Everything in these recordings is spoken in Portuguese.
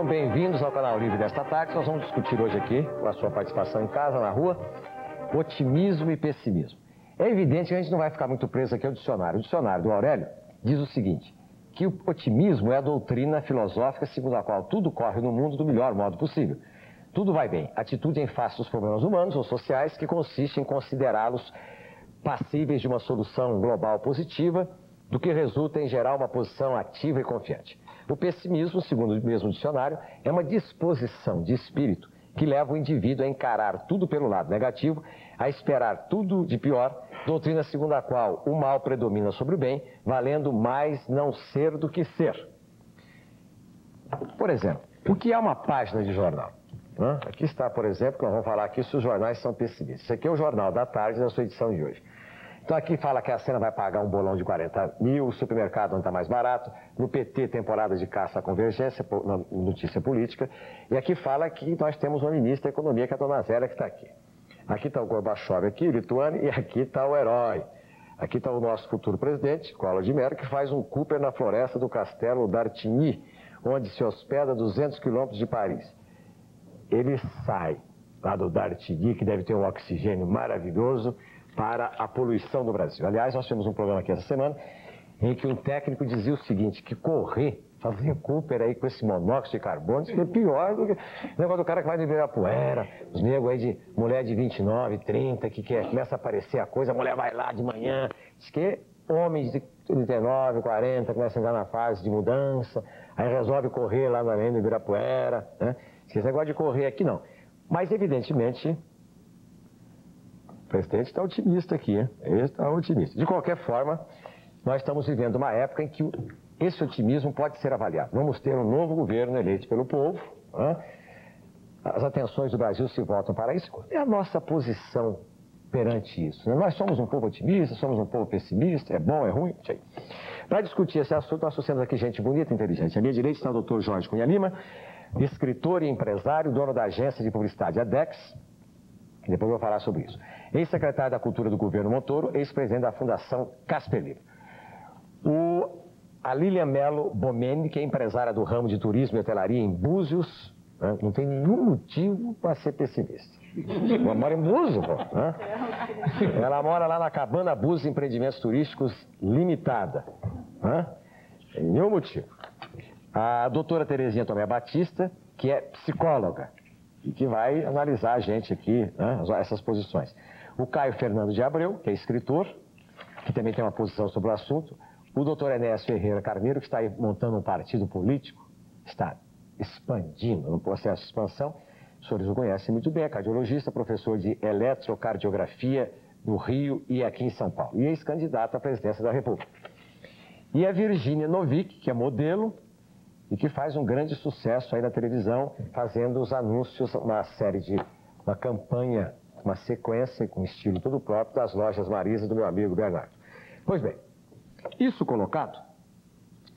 Sejam bem-vindos ao canal Livre desta tarde. Nós vamos discutir hoje aqui, com a sua participação em casa, na rua, otimismo e pessimismo. É evidente que a gente não vai ficar muito preso aqui ao dicionário. O dicionário do Aurélio diz o seguinte, que o otimismo é a doutrina filosófica segundo a qual tudo corre no mundo do melhor modo possível. Tudo vai bem. Atitude em face dos problemas humanos ou sociais que consiste em considerá-los passíveis de uma solução global positiva, do que resulta em gerar uma posição ativa e confiante. O pessimismo, segundo o mesmo dicionário, é uma disposição de espírito que leva o indivíduo a encarar tudo pelo lado negativo, a esperar tudo de pior, doutrina segundo a qual o mal predomina sobre o bem, valendo mais não ser do que ser. Por exemplo, o que é uma página de jornal? Aqui está, por exemplo, que nós vamos falar aqui se os jornais são pessimistas. Esse aqui é o Jornal da Tarde da sua edição de hoje. Então aqui fala que a Sena vai pagar um bolão de 40 mil, o supermercado não está mais barato, no PT temporada de caça à convergência, notícia política, e aqui fala que nós temos uma ministra da Economia, que é a dona Zélia, que está aqui. Aqui está o Gorbachev, aqui, Lituânia, e aqui está o herói. Aqui está o nosso futuro presidente, Collor de Mello, que faz um Cooper na floresta do castelo d'Artigny, onde se hospeda a 200 quilômetros de Paris. Ele sai lá do d'Artigny, que deve ter um oxigênio maravilhoso, para a poluição do Brasil. Aliás, nós tivemos um programa aqui essa semana em que um técnico dizia o seguinte, que correr, fazer Cooper aí com esse monóxido de carbono, isso é pior do que o negócio do cara que vai de Ibirapuera, os negros aí de mulher de 29, 30, começa a aparecer a coisa, a mulher vai lá de manhã, diz que homens de 39, 40 começam a entrar na fase de mudança, aí resolve correr lá no Ibirapuera, né? Esse negócio de correr aqui não. Mas, evidentemente, o presidente está otimista aqui, hein? Ele está otimista. De qualquer forma, nós estamos vivendo uma época em que esse otimismo pode ser avaliado. Vamos ter um novo governo eleito pelo povo, né? As atenções do Brasil se voltam para isso. Qual é a nossa posição perante isso? Nós somos um povo otimista, somos um povo pessimista, é bom, é ruim? Para discutir esse assunto, nós trouxemos aqui gente bonita e inteligente. À minha direita está o Dr. Jorge Cunha Lima, escritor e empresário, dono da agência de publicidade ADEX, depois eu vou falar sobre isso. Ex-secretário da Cultura do governo Montoro, ex-presidente da Fundação Casper Libro. A Lilian Mello Bomeni, que é empresária do ramo de turismo e hotelaria em Búzios, né? Não tem nenhum motivo para ser pessimista. Ela mora em Búzios, pô, né? Ela mora lá na Cabana Búzios Empreendimentos Turísticos Limitada. Né? Tem nenhum motivo. A doutora Terezinha Tomé Batista, que é psicóloga e que vai analisar a gente aqui, né, essas posições. O Caio Fernando de Abreu, que é escritor, que também tem uma posição sobre o assunto. O doutor Enéas Ferreira Carneiro, que está aí montando um partido político, está expandindo no processo de expansão. Os senhores o conhecem muito bem, é cardiologista, professor de eletrocardiografia no Rio e aqui em São Paulo. E ex-candidato à presidência da República. E a Virgínia Novick, que é modelo, e que faz um grande sucesso aí na televisão, fazendo os anúncios, uma campanha, uma sequência com estilo todo próprio das lojas Marisa do meu amigo Bernardo. Pois bem, isso colocado,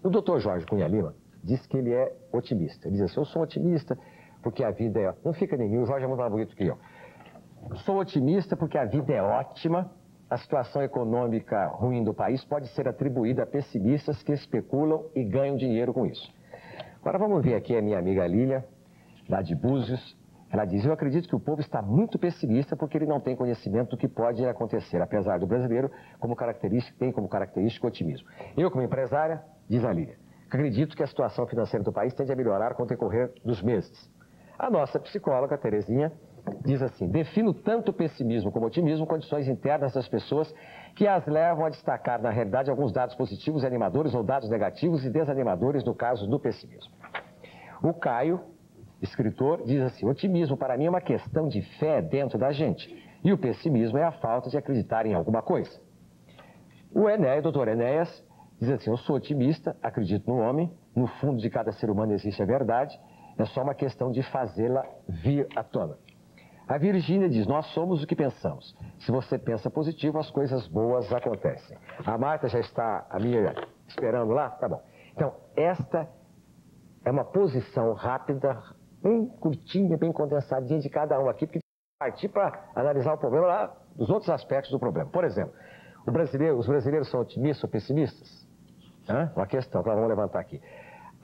o Dr. Jorge Cunha Lima diz que ele é otimista. Ele diz assim, eu sou otimista porque a vida é... Não fica nenhum, o Jorge é muito mais bonito que eu. Sou otimista porque a vida é ótima, a situação econômica ruim do país pode ser atribuída a pessimistas que especulam e ganham dinheiro com isso. Agora vamos ver aqui a minha amiga Lília, lá de Búzios. Ela diz, eu acredito que o povo está muito pessimista porque ele não tem conhecimento do que pode acontecer, apesar do brasileiro tem como característica o otimismo. Eu, como empresária, diz a Lília, acredito que a situação financeira do país tende a melhorar com o decorrer dos meses. A nossa psicóloga, Terezinha, diz assim, defino tanto o pessimismo como o otimismo, condições internas das pessoas que as levam a destacar, na realidade, alguns dados positivos e animadores ou dados negativos e desanimadores no caso do pessimismo. O Caio, escritor, diz assim, otimismo para mim é uma questão de fé dentro da gente e o pessimismo é a falta de acreditar em alguma coisa. O Enéas, doutor Enéas, diz assim, eu sou otimista, acredito no homem, no fundo de cada ser humano existe a verdade, é só uma questão de fazê-la vir à tona. A Virgínia diz, nós somos o que pensamos. Se você pensa positivo, as coisas boas acontecem. A Marta já está, a minha, esperando lá? Tá bom. Então, esta é uma posição rápida, bem curtinha, bem condensadinha de cada um aqui, porque partir para analisar o problema lá, dos outros aspectos do problema. Por exemplo, os brasileiros são otimistas ou pessimistas? Uma questão que nós vamos levantar aqui.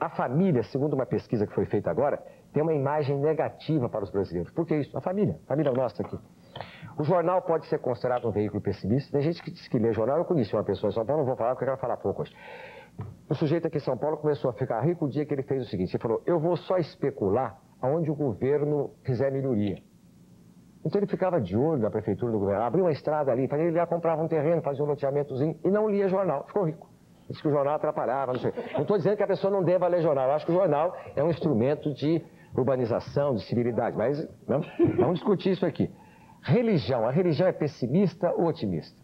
A família, segundo uma pesquisa que foi feita agora, tem uma imagem negativa para os brasileiros. Por que isso? A família nossa aqui. O jornal pode ser considerado um veículo pessimista. Tem gente que diz que lê jornal. Eu conheci uma pessoa em São Paulo, não vou falar porque eu quero falar pouco hoje. O sujeito aqui em São Paulo começou a ficar rico o dia que ele fez o seguinte. Ele falou, eu vou só especular aonde o governo fizer melhoria. Então ele ficava de olho na prefeitura do governo. Abriu uma estrada ali, ele ia comprar um terreno, fazia um loteamentozinho e não lia jornal. Ficou rico. Diz que o jornal atrapalhava, não sei. Não estou dizendo que a pessoa não deva ler jornal. Eu acho que o jornal é um instrumento de urbanização, de civilidade. Mas não, vamos discutir isso aqui. Religião. A religião é pessimista ou otimista?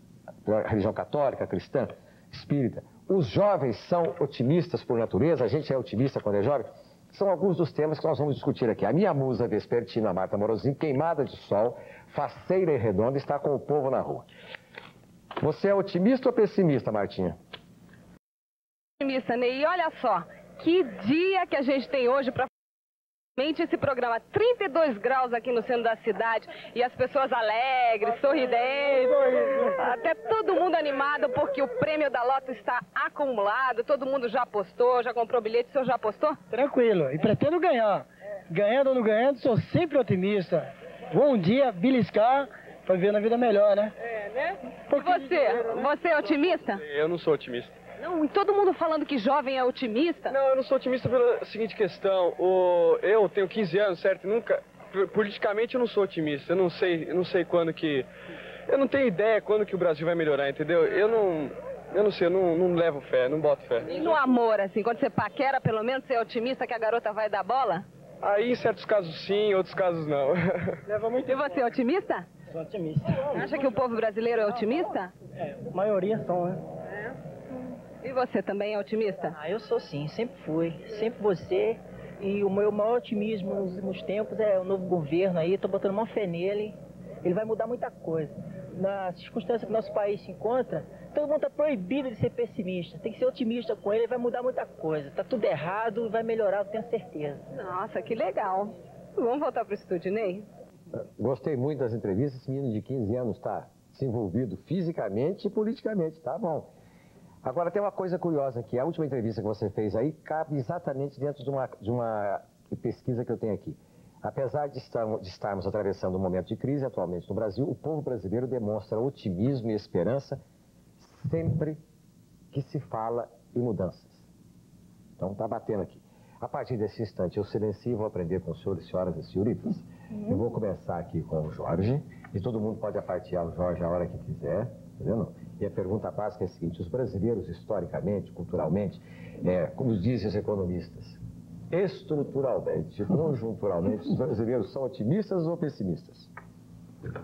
A religião católica, cristã, espírita. Os jovens são otimistas por natureza? A gente é otimista quando é jovem? São alguns dos temas que nós vamos discutir aqui. A minha musa vespertina, Marta Morozinho, queimada de sol, faceira e redonda, está com o povo na rua. Você é otimista ou pessimista, Martinha? Otimista, Ney. E olha só, que dia que a gente tem hoje para esse programa. 32 graus aqui no centro da cidade e as pessoas alegres, sorridentes, até todo mundo animado porque o prêmio da Loto está acumulado, todo mundo já apostou, já comprou bilhete. O senhor já apostou? Tranquilo, e pretendo ganhar. Ganhando ou não ganhando, sou sempre otimista. Vou um dia beliscar para viver na vida melhor, né? É, né? E você é otimista? Eu não sou otimista. Não, e todo mundo falando que jovem é otimista? Não, eu não sou otimista pela seguinte questão. Eu tenho 15 anos, certo? Politicamente eu não sou otimista. Eu não sei quando que... Eu não tenho ideia quando que o Brasil vai melhorar, entendeu? Eu não sei, eu não levo fé, não boto fé. E no amor, assim, quando você paquera, pelo menos você é otimista que a garota vai dar bola? Aí em certos casos sim, em outros casos não. E você é otimista? Sou otimista. Acha que o povo brasileiro é otimista? É, a maioria são, né? E você também é otimista? Ah, eu sou sim, sempre fui, sempre você. E o meu maior otimismo nos últimos tempos é o novo governo aí, tô botando uma fé nele. Ele vai mudar muita coisa. Na circunstância que nosso país se encontra, todo mundo tá proibido de ser pessimista. Tem que ser otimista com ele, vai mudar muita coisa. Tá tudo errado e vai melhorar, eu tenho certeza. Nossa, que legal. Vamos voltar pro estúdio, Ney? Gostei muito das entrevistas. Esse menino de 15 anos está se envolvido fisicamente e politicamente, tá bom. Agora, tem uma coisa curiosa aqui. A última entrevista que você fez aí cabe exatamente dentro de uma pesquisa que eu tenho aqui. Apesar de estarmos atravessando um momento de crise atualmente no Brasil, o povo brasileiro demonstra otimismo e esperança sempre que se fala em mudanças. Então, está batendo aqui. A partir desse instante, eu silencio e vou aprender com os senhores, senhoras e senhoritas. Eu vou começar aqui com o Jorge, e todo mundo pode apartear o Jorge a hora que quiser, tá vendo? E a pergunta básica é a seguinte: os brasileiros, historicamente, culturalmente, como dizem os economistas, estruturalmente, conjunturalmente, os brasileiros são otimistas ou pessimistas?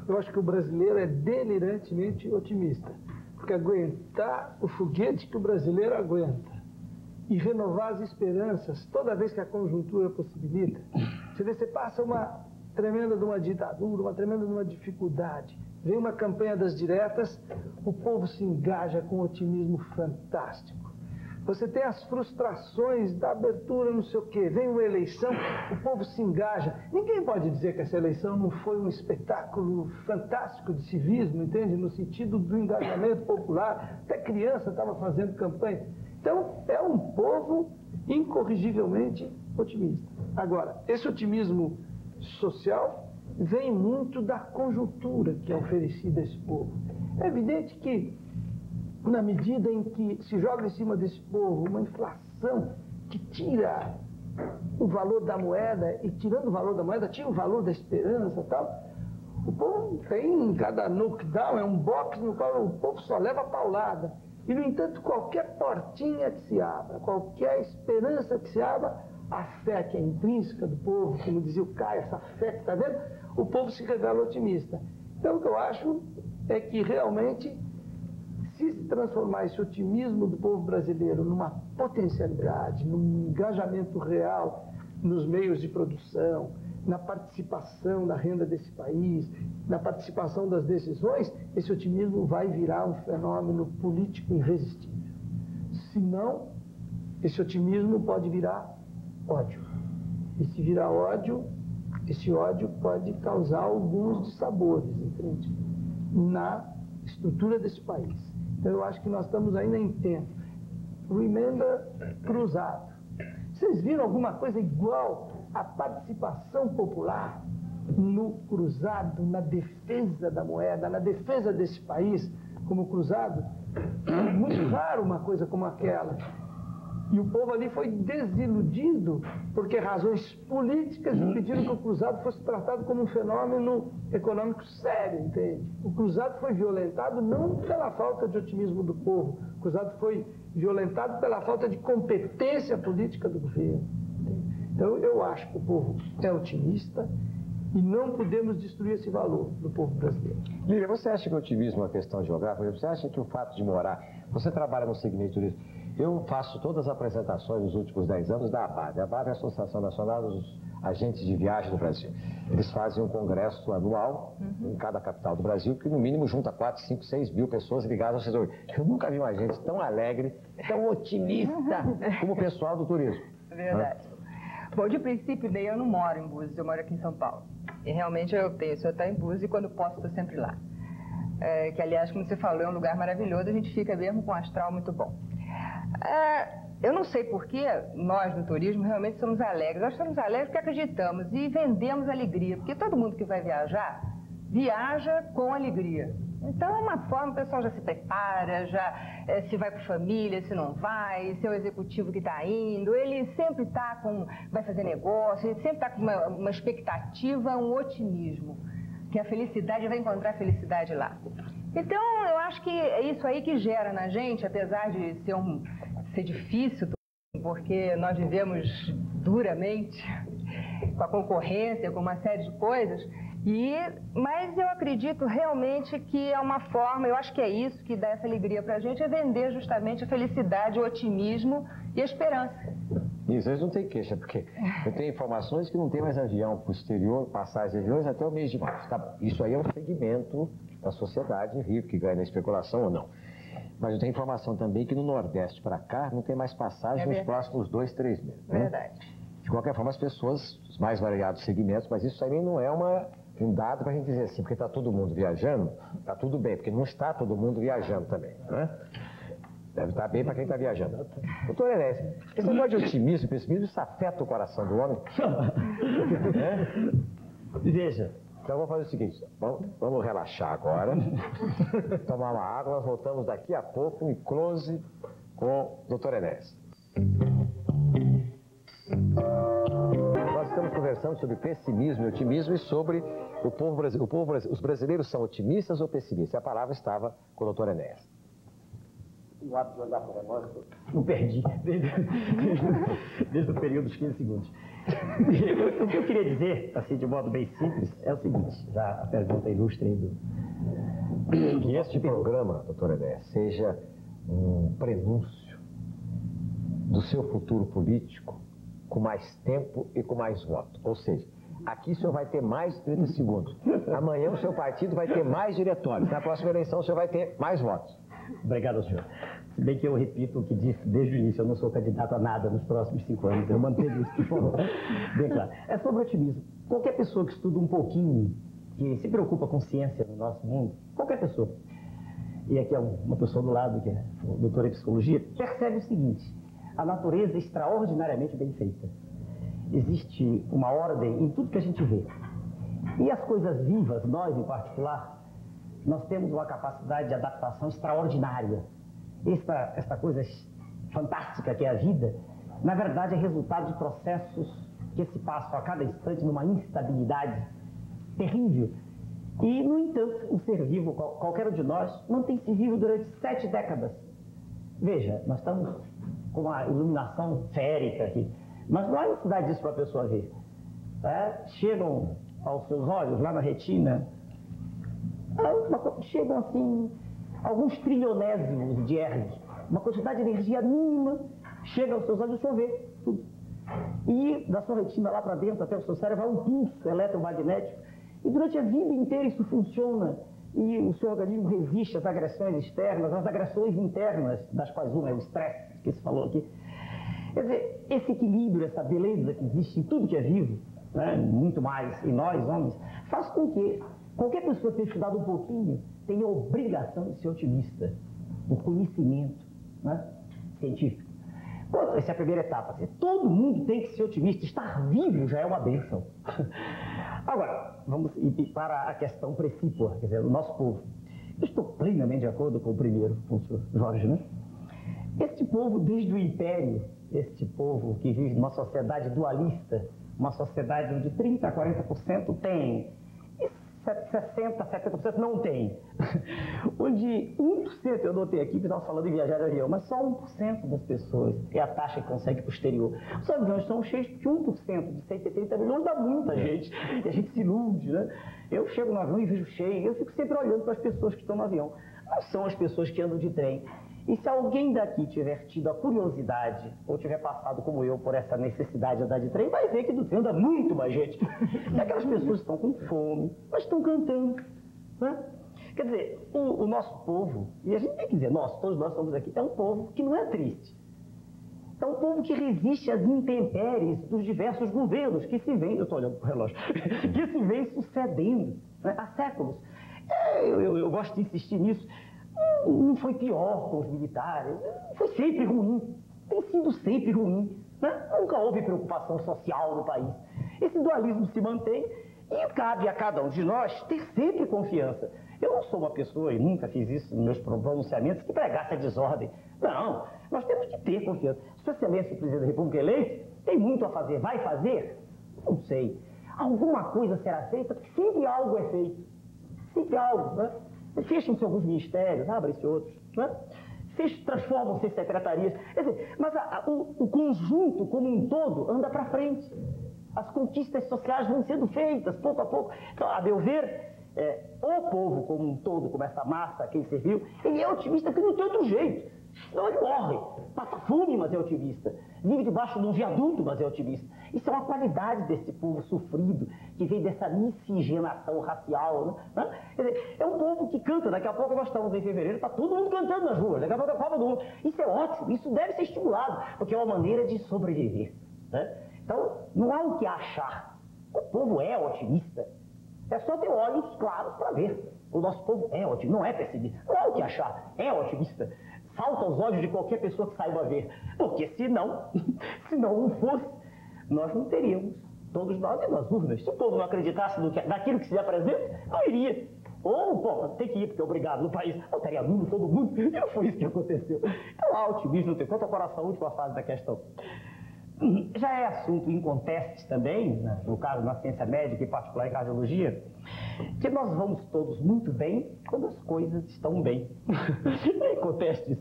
Eu acho que o brasileiro é delirantemente otimista, porque aguentar o foguete que o brasileiro aguenta e renovar as esperanças toda vez que a conjuntura possibilita. Você passa uma tremenda de uma ditadura, uma tremenda de uma dificuldade, vem uma campanha das diretas, o povo se engaja com um otimismo fantástico. Você tem as frustrações da abertura, não sei o quê, vem uma eleição, o povo se engaja. Ninguém pode dizer que essa eleição não foi um espetáculo fantástico de civismo, entende? No sentido do engajamento popular, até criança estava fazendo campanha. Então, é um povo incorrigivelmente otimista. Agora, esse otimismo social vem muito da conjuntura que é oferecida a esse povo. É evidente que, na medida em que se joga em cima desse povo uma inflação que tira o valor da moeda, e tirando o valor da moeda, tira o valor da esperança e tal, o povo tem, cada knockdown é um box no qual o povo só leva paulada. E, no entanto, qualquer portinha que se abra, qualquer esperança que se abra, a fé que é intrínseca do povo, como dizia o Caio, essa fé que está vendo, o povo se revela otimista. Então, o que eu acho é que, realmente, se transformar esse otimismo do povo brasileiro numa potencialidade, num engajamento real nos meios de produção, na participação da renda desse país, na participação das decisões, esse otimismo vai virar um fenômeno político irresistível. Se não, esse otimismo pode virar ódio. E se virar ódio, esse ódio pode causar alguns dissabores, entende? Na estrutura desse país. Então eu acho que nós estamos ainda em tempo. Remember cruzado. Vocês viram alguma coisa igual à participação popular no cruzado, na defesa da moeda, na defesa desse país como o cruzado? É muito raro uma coisa como aquela. E o povo ali foi desiludido porque razões políticas impediram que o cruzado fosse tratado como um fenômeno econômico sério, entende? O cruzado foi violentado não pela falta de otimismo do povo, o cruzado foi violentado pela falta de competência política do governo. Entende? Então eu acho que o povo é otimista e não podemos destruir esse valor do povo brasileiro. Lília, você acha que o otimismo é uma questão geográfica? Você acha que o fato de morar... Você trabalha no segmento turismo. Eu faço todas as apresentações nos últimos 10 anos da ABAV. A ABAV é a Associação Nacional dos Agentes de Viagem do Brasil. Eles fazem um congresso anual em cada capital do Brasil, que no mínimo junta 4, 5, 6 mil pessoas ligadas ao setor. Eu nunca vi uma gente tão alegre, tão otimista como o pessoal do turismo. É verdade. Bom, de princípio, daí eu não moro em Búzios, eu moro aqui em São Paulo. E realmente eu tenho, se eu estou em Búzios e quando posso estou sempre lá. Que aliás, como você falou, é um lugar maravilhoso, a gente fica mesmo com um astral muito bom. Eu não sei por que nós do turismo realmente somos alegres. Nós somos alegres porque acreditamos e vendemos alegria. Porque todo mundo que vai viajar, viaja com alegria. Então é uma forma, o pessoal já se prepara, já se vai com família, se não vai, se é o executivo que está indo, ele sempre está vai fazer negócio, ele sempre está com uma expectativa, um otimismo. Que a felicidade vai encontrar felicidade lá. Então, eu acho que é isso aí que gera na gente, apesar de ser difícil, porque nós vivemos duramente com a concorrência, com uma série de coisas, mas eu acredito realmente que é uma forma, eu acho que é isso que dá essa alegria pra gente, é vender justamente a felicidade, o otimismo e a esperança. Isso, eles não têm queixa, porque eu tenho informações que não tem mais avião para o exterior, passagem de aviões até o mês de março. Tá? Isso aí é um segmento da sociedade rica, que ganha na especulação ou não. Mas eu tenho informação também que no Nordeste para cá não tem mais passagem nos próximos 2, 3 meses. Né? Verdade. De qualquer forma, as pessoas, os mais variados segmentos, mas isso também não é um dado para a gente dizer assim, porque está todo mundo viajando, está tudo bem, porque não está todo mundo viajando também, né? Deve estar bem para quem está viajando. Doutor Enéas, esse negócio de otimismo e pessimismo, isso afeta o coração do homem? Veja. Então vamos fazer o seguinte, vamos relaxar agora, tomar uma água, nós voltamos daqui a pouco em close com o doutor Enéas. Nós estamos conversando sobre pessimismo e otimismo e sobre o povo brasileiro. Os brasileiros são otimistas ou pessimistas? A palavra estava com o doutor Enéas. O hábito de andar por agora, não perdi, desde o período dos 15 segundos. O que eu queria dizer, assim, de modo bem simples, é o seguinte, já a pergunta ilustre aí que este programa, doutor Enéas, seja um prenúncio do seu futuro político com mais tempo e com mais voto. Ou seja, aqui o senhor vai ter mais de 30 segundos. Amanhã o seu partido vai ter mais diretórios. Na próxima eleição o senhor vai ter mais votos. Obrigado, senhor. Se bem que eu repito o que disse desde o início, eu não sou candidato a nada nos próximos 5 anos. Eu mantenho isso, por favor. Bem claro. É sobre otimismo. Qualquer pessoa que estuda um pouquinho, que se preocupa com ciência no nosso mundo, qualquer pessoa, e aqui é uma pessoa do lado, que é doutora em psicologia, percebe o seguinte: a natureza é extraordinariamente bem feita. Existe uma ordem em tudo que a gente vê. E as coisas vivas, nós em particular, nós temos uma capacidade de adaptação extraordinária. Esta coisa fantástica que é a vida, na verdade é resultado de processos que se passam a cada instante numa instabilidade terrível. E, no entanto, um ser vivo, qualquer um de nós, mantém-se vivo durante 7 décadas. Veja, nós estamos com uma iluminação férica aqui, mas não há necessidade disso para a pessoa ver. Chegam aos seus olhos, lá na retina, chegam assim alguns trilionésimos de Hz, uma quantidade de energia mínima chega aos seus olhos e o senhor vê tudo. E da sua retina lá para dentro, até o seu cérebro, há um pulso eletromagnético, e durante a vida inteira isso funciona, e o seu organismo resiste às agressões externas, às agressões internas, das quais uma é o estresse, que se falou aqui. Quer dizer, esse equilíbrio, essa beleza que existe em tudo que é vivo, né, muito mais em nós, homens, faz com que qualquer pessoa que tenha estudado um pouquinho tenha a obrigação de ser otimista, por conhecimento, né, científico. Essa é a primeira etapa. Todo mundo tem que ser otimista. Estar vivo já é uma bênção. Agora, vamos para a questão precípua, quer dizer, o nosso povo. Eu estou plenamente de acordo com o primeiro, com o senhor Jorge, né? Este povo, desde o Império, este povo que vive numa sociedade dualista, uma sociedade onde 30% a 40% tem, e 60%, 70% não tem. Onde 1%, eu notei aqui que nós falando em viajar de avião, mas só 1% das pessoas é a taxa que consegue ir para o exterior. Os aviões estão cheios porque 1% de 130 milhões dá muita gente, e a gente se ilude, né? Eu chego no avião e vejo cheio, eu fico sempre olhando para as pessoas que estão no avião. Não são as pessoas que andam de trem. E se alguém daqui tiver tido a curiosidade, ou tiver passado como eu por essa necessidade de andar de trem, vai ver que do trem anda muito mais gente. E aquelas pessoas estão com fome, mas estão cantando, né? Quer dizer, o nosso povo, e a gente tem que dizer, todos nós estamos aqui, é um povo que não é triste. É um povo que resiste às intempéries dos diversos governos que se vêm, eu estou olhando para o relógio, que se vêm sucedendo, né, há séculos. Eu gosto de insistir nisso. Não foi pior com os militares, foi sempre ruim, tem sido sempre ruim, né? Nunca houve preocupação social no país. Esse dualismo se mantém e cabe a cada um de nós ter sempre confiança. Eu não sou uma pessoa, e nunca fiz isso nos meus pronunciamentos, que pregasse a desordem. Não, nós temos que ter confiança. Sua Excelência, o Presidente da República eleito, tem muito a fazer. Vai fazer? Não sei. Alguma coisa será feita, porque sempre algo é feito. Sempre algo, né? Fecham-se alguns ministérios, abrem-se outros, né? Transformam-se em secretarias. Quer dizer, mas o conjunto como um todo anda para frente. As conquistas sociais vão sendo feitas, pouco a pouco. Então, a meu ver, o povo como um todo, como essa massa, quem serviu, ele é otimista que não tem outro jeito. Senão ele morre. Passa fome, mas é otimista. Vive debaixo de um viaduto, mas é otimista. Isso é uma qualidade desse povo sofrido, que vem dessa miscigenação racial, né? Quer dizer, é um povo que canta. Daqui a pouco nós estamos em fevereiro, está todo mundo cantando nas ruas. Daqui a pouco é a Copa do Mundo. Isso é ótimo, isso deve ser estimulado, porque é uma maneira de sobreviver, né? Então, não há o que achar. O povo é otimista. É só ter olhos claros para ver. O nosso povo é otimista, não é pessimista. Não há o que achar, é otimista. Salta aos olhos de qualquer pessoa que saiba ver. Porque se não fosse, nós não teríamos, todos nós e nas urnas. Se o povo não acreditasse naquilo que se apresenta, não iria. Ou, pô, tem que ir porque é obrigado no país. Eu teria nulo todo mundo. E não foi isso que aconteceu. Então há otimismo, tem quanto ao coração, última fase da questão. Já é assunto em contestes também, né, no caso na ciência médica, em particular em cardiologia, que nós vamos todos muito bem quando as coisas estão bem. Em contestes,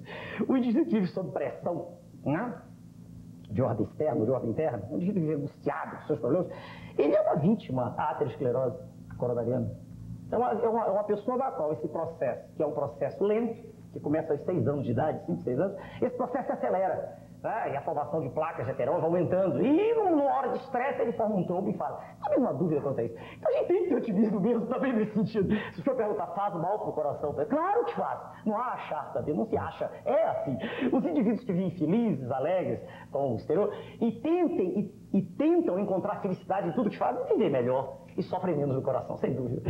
o indivíduo que vive sob pressão, né, de ordem externa, de ordem interna, o indivíduo que vive angustiado com seus problemas, ele é uma vítima da aterosclerose coronariana. É uma pessoa da qual esse processo, que é um processo lento, que começa aos 6 anos de idade, 5, 6 anos, esse processo se acelera. E a formação de placas de ateroma vai aumentando. E numa hora de estresse ele forma um trombo e fala. Não há nenhuma dúvida quanto a isso. Então a gente tem que ter otimismo mesmo também nesse sentido. Se o senhor perguntar, faz mal para o coração? Claro que faz. Não há achar, sabe? Não se acha. É assim. Os indivíduos que vivem felizes, alegres, com o exterior, e tentam encontrar felicidade em tudo que fazem, viver melhor. E sofrem menos no coração, sem dúvida.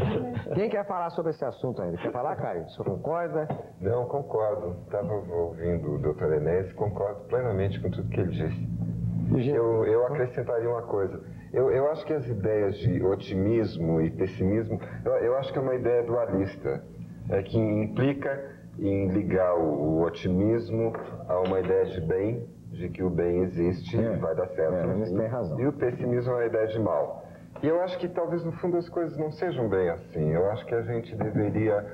Quem quer falar sobre esse assunto ainda? Quer falar, Caio? O senhor concorda? Não, concordo. Estava ouvindo o Dr. Enéas e concordo plenamente com tudo que ele disse. Eu acrescentaria uma coisa. Eu acho que as ideias de otimismo e pessimismo, eu acho que é uma ideia dualista, que implica em ligar o otimismo a uma ideia de bem, de que o bem existe e vai dar certo. Você tem razão. E o pessimismo é uma ideia de mal. E eu acho que talvez no fundo as coisas não sejam bem assim. Eu acho que a gente deveria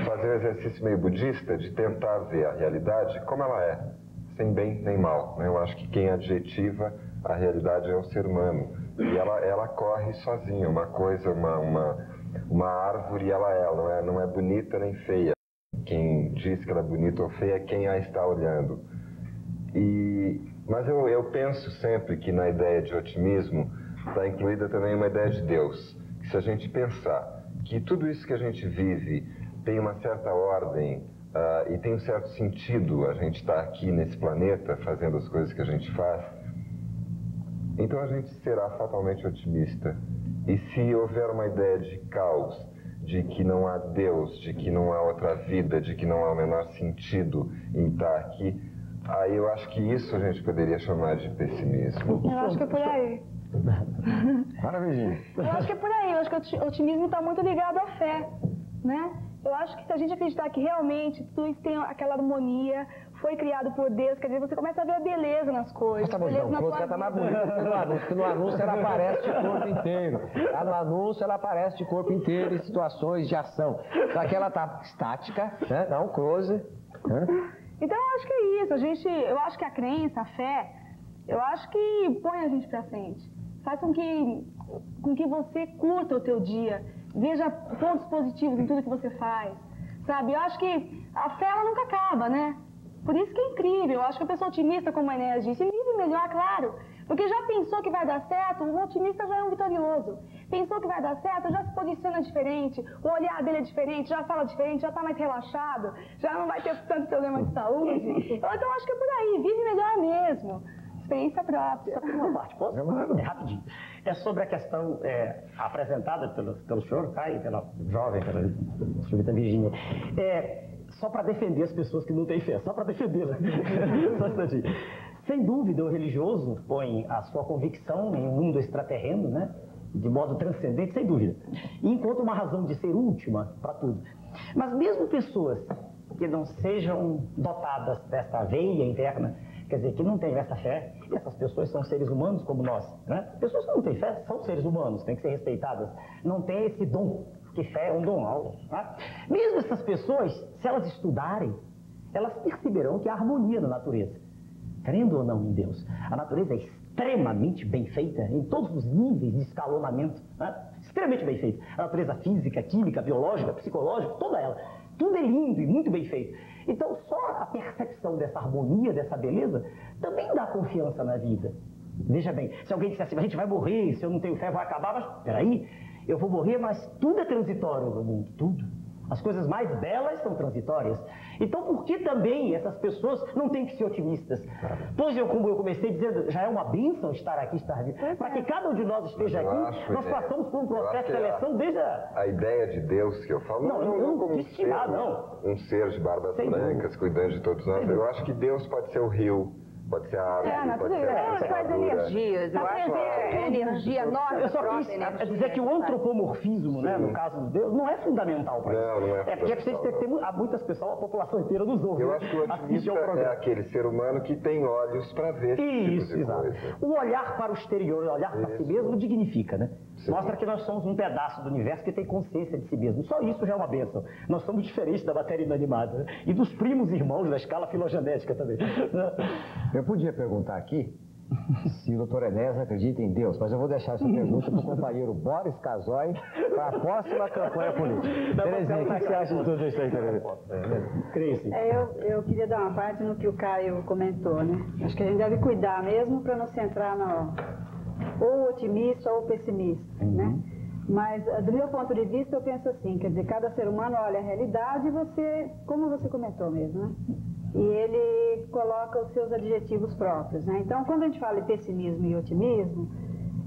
fazer um exercício meio budista de tentar ver a realidade como ela é, sem bem nem mal, né? Eu acho que quem adjetiva a realidade é o ser humano. E ela corre sozinha, uma coisa, uma árvore, ela não é bonita nem feia. Quem diz que ela é bonita ou feia é quem a está olhando. Mas eu penso sempre que na ideia de otimismo está incluída também uma ideia de Deus. Que se a gente pensar que tudo isso que a gente vive tem uma certa ordem e tem um certo sentido a gente estar aqui nesse planeta fazendo as coisas que a gente faz, então a gente será fatalmente otimista. E se houver uma ideia de caos, de que não há Deus, de que não há outra vida, de que não há o menor sentido em estar aqui, Aí eu acho que isso a gente poderia chamar de pessimismo. Eu acho que é por aí. Para, Virgínia. Eu acho que é por aí. Eu acho que o otimismo está muito ligado à fé, né? Eu acho que se a gente acreditar que realmente tudo isso tem aquela harmonia, foi criado por Deus, quer dizer, você começa a ver a beleza nas coisas. Tá bom, beleza não, na o tua tá mais vida. bonito porque no anúncio ela aparece de corpo inteiro. Lá no anúncio ela aparece de corpo inteiro em situações de ação. Só que ela tá estática, né? Dá um close. Né? Então eu acho que é isso. Eu acho que a crença, a fé, eu acho que põe a gente pra frente. Faz com que você curta o teu dia, veja pontos positivos em tudo que você faz, sabe? Eu acho que a fé, ela nunca acaba, né? Por isso que é incrível. Eu acho que a pessoa otimista, como a Enéas disse, vive melhor, claro. Porque já pensou que vai dar certo, o otimista já é um vitorioso. Pensou que vai dar certo, já se posiciona diferente, o olhar dele é diferente, já fala diferente, já está mais relaxado, já não vai ter tanto problema de saúde. Então eu acho que é por aí, vive melhor mesmo. Experiência própria. Só tem uma parte, posso? É rapidinho. É sobre a questão apresentada pelo senhor, tá? E pela jovem, pela senhorita Virgínia. Só para defender as pessoas que não têm fé, só para defendê-las. Só um instantinho. Sem dúvida, o religioso põe a sua convicção em um mundo extraterreno, né? De modo transcendente, sem dúvida. E encontra uma razão de ser última para tudo. Mas mesmo pessoas que não sejam dotadas dessa veia interna, quer dizer, que não têm essa fé, essas pessoas são seres humanos como nós, né? Pessoas que não têm fé são seres humanos, têm que ser respeitadas. Não têm esse dom, porque fé é um dom, tá? Mesmo essas pessoas, se elas estudarem, elas perceberão que há harmonia na natureza. Crendo ou não em Deus, a natureza é extremamente bem feita em todos os níveis de escalonamento, né? Extremamente bem feita. A natureza física, química, biológica, psicológica, toda ela. Tudo é lindo e muito bem feito. Então, só a percepção dessa harmonia, dessa beleza, também dá confiança na vida. Veja bem, se alguém disser assim, a gente vai morrer, se eu não tenho fé vai acabar, mas peraí, eu vou morrer, mas tudo é transitório no mundo, tudo. As coisas mais belas são transitórias. Então, por que também essas pessoas não têm que ser otimistas? Pois como eu comecei dizendo, já é uma bênção estar aqui, estar vivo. Para que cada um de nós esteja aqui, nós passamos por um processo de seleção desde a ideia de Deus que eu falo, não como um ser de barbas brancas, cuidando de todos nós. Eu acho que Deus pode ser o rio. Pode ser a árvore, pode ser a as energias, eu acho que é energia nossa. Eu só quis dizer que o antropomorfismo, né, no caso de Deus, não é fundamental para isso. Não é. É porque é preciso ter muitas pessoas, a população inteira nos ouve. Eu acho que o otimista é aquele ser humano que tem olhos para ver esse tipo de coisa. O olhar para o exterior, o olhar para si mesmo dignifica, né? Sim. Mostra que nós somos um pedaço do universo que tem consciência de si mesmo. Só isso já é uma bênção. Nós somos diferentes da matéria inanimada, né? E dos primos irmãos da escala filogenética também. Eu podia perguntar aqui se o doutor Enéas acredita em Deus, mas eu vou deixar essa pergunta para o companheiro Boris Casoy para a próxima campanha política. Terezinha, o que você acha de tudo isso aí, Terezinha? Eu queria dar uma parte no que o Caio comentou, né? Acho que a gente deve cuidar mesmo para não se entrar ou otimista ou pessimista, né? Mas, do meu ponto de vista, eu penso assim, quer dizer, cada ser humano olha a realidade e como você comentou mesmo, né? E ele coloca os seus adjetivos próprios, né? Então, quando a gente fala de pessimismo e otimismo,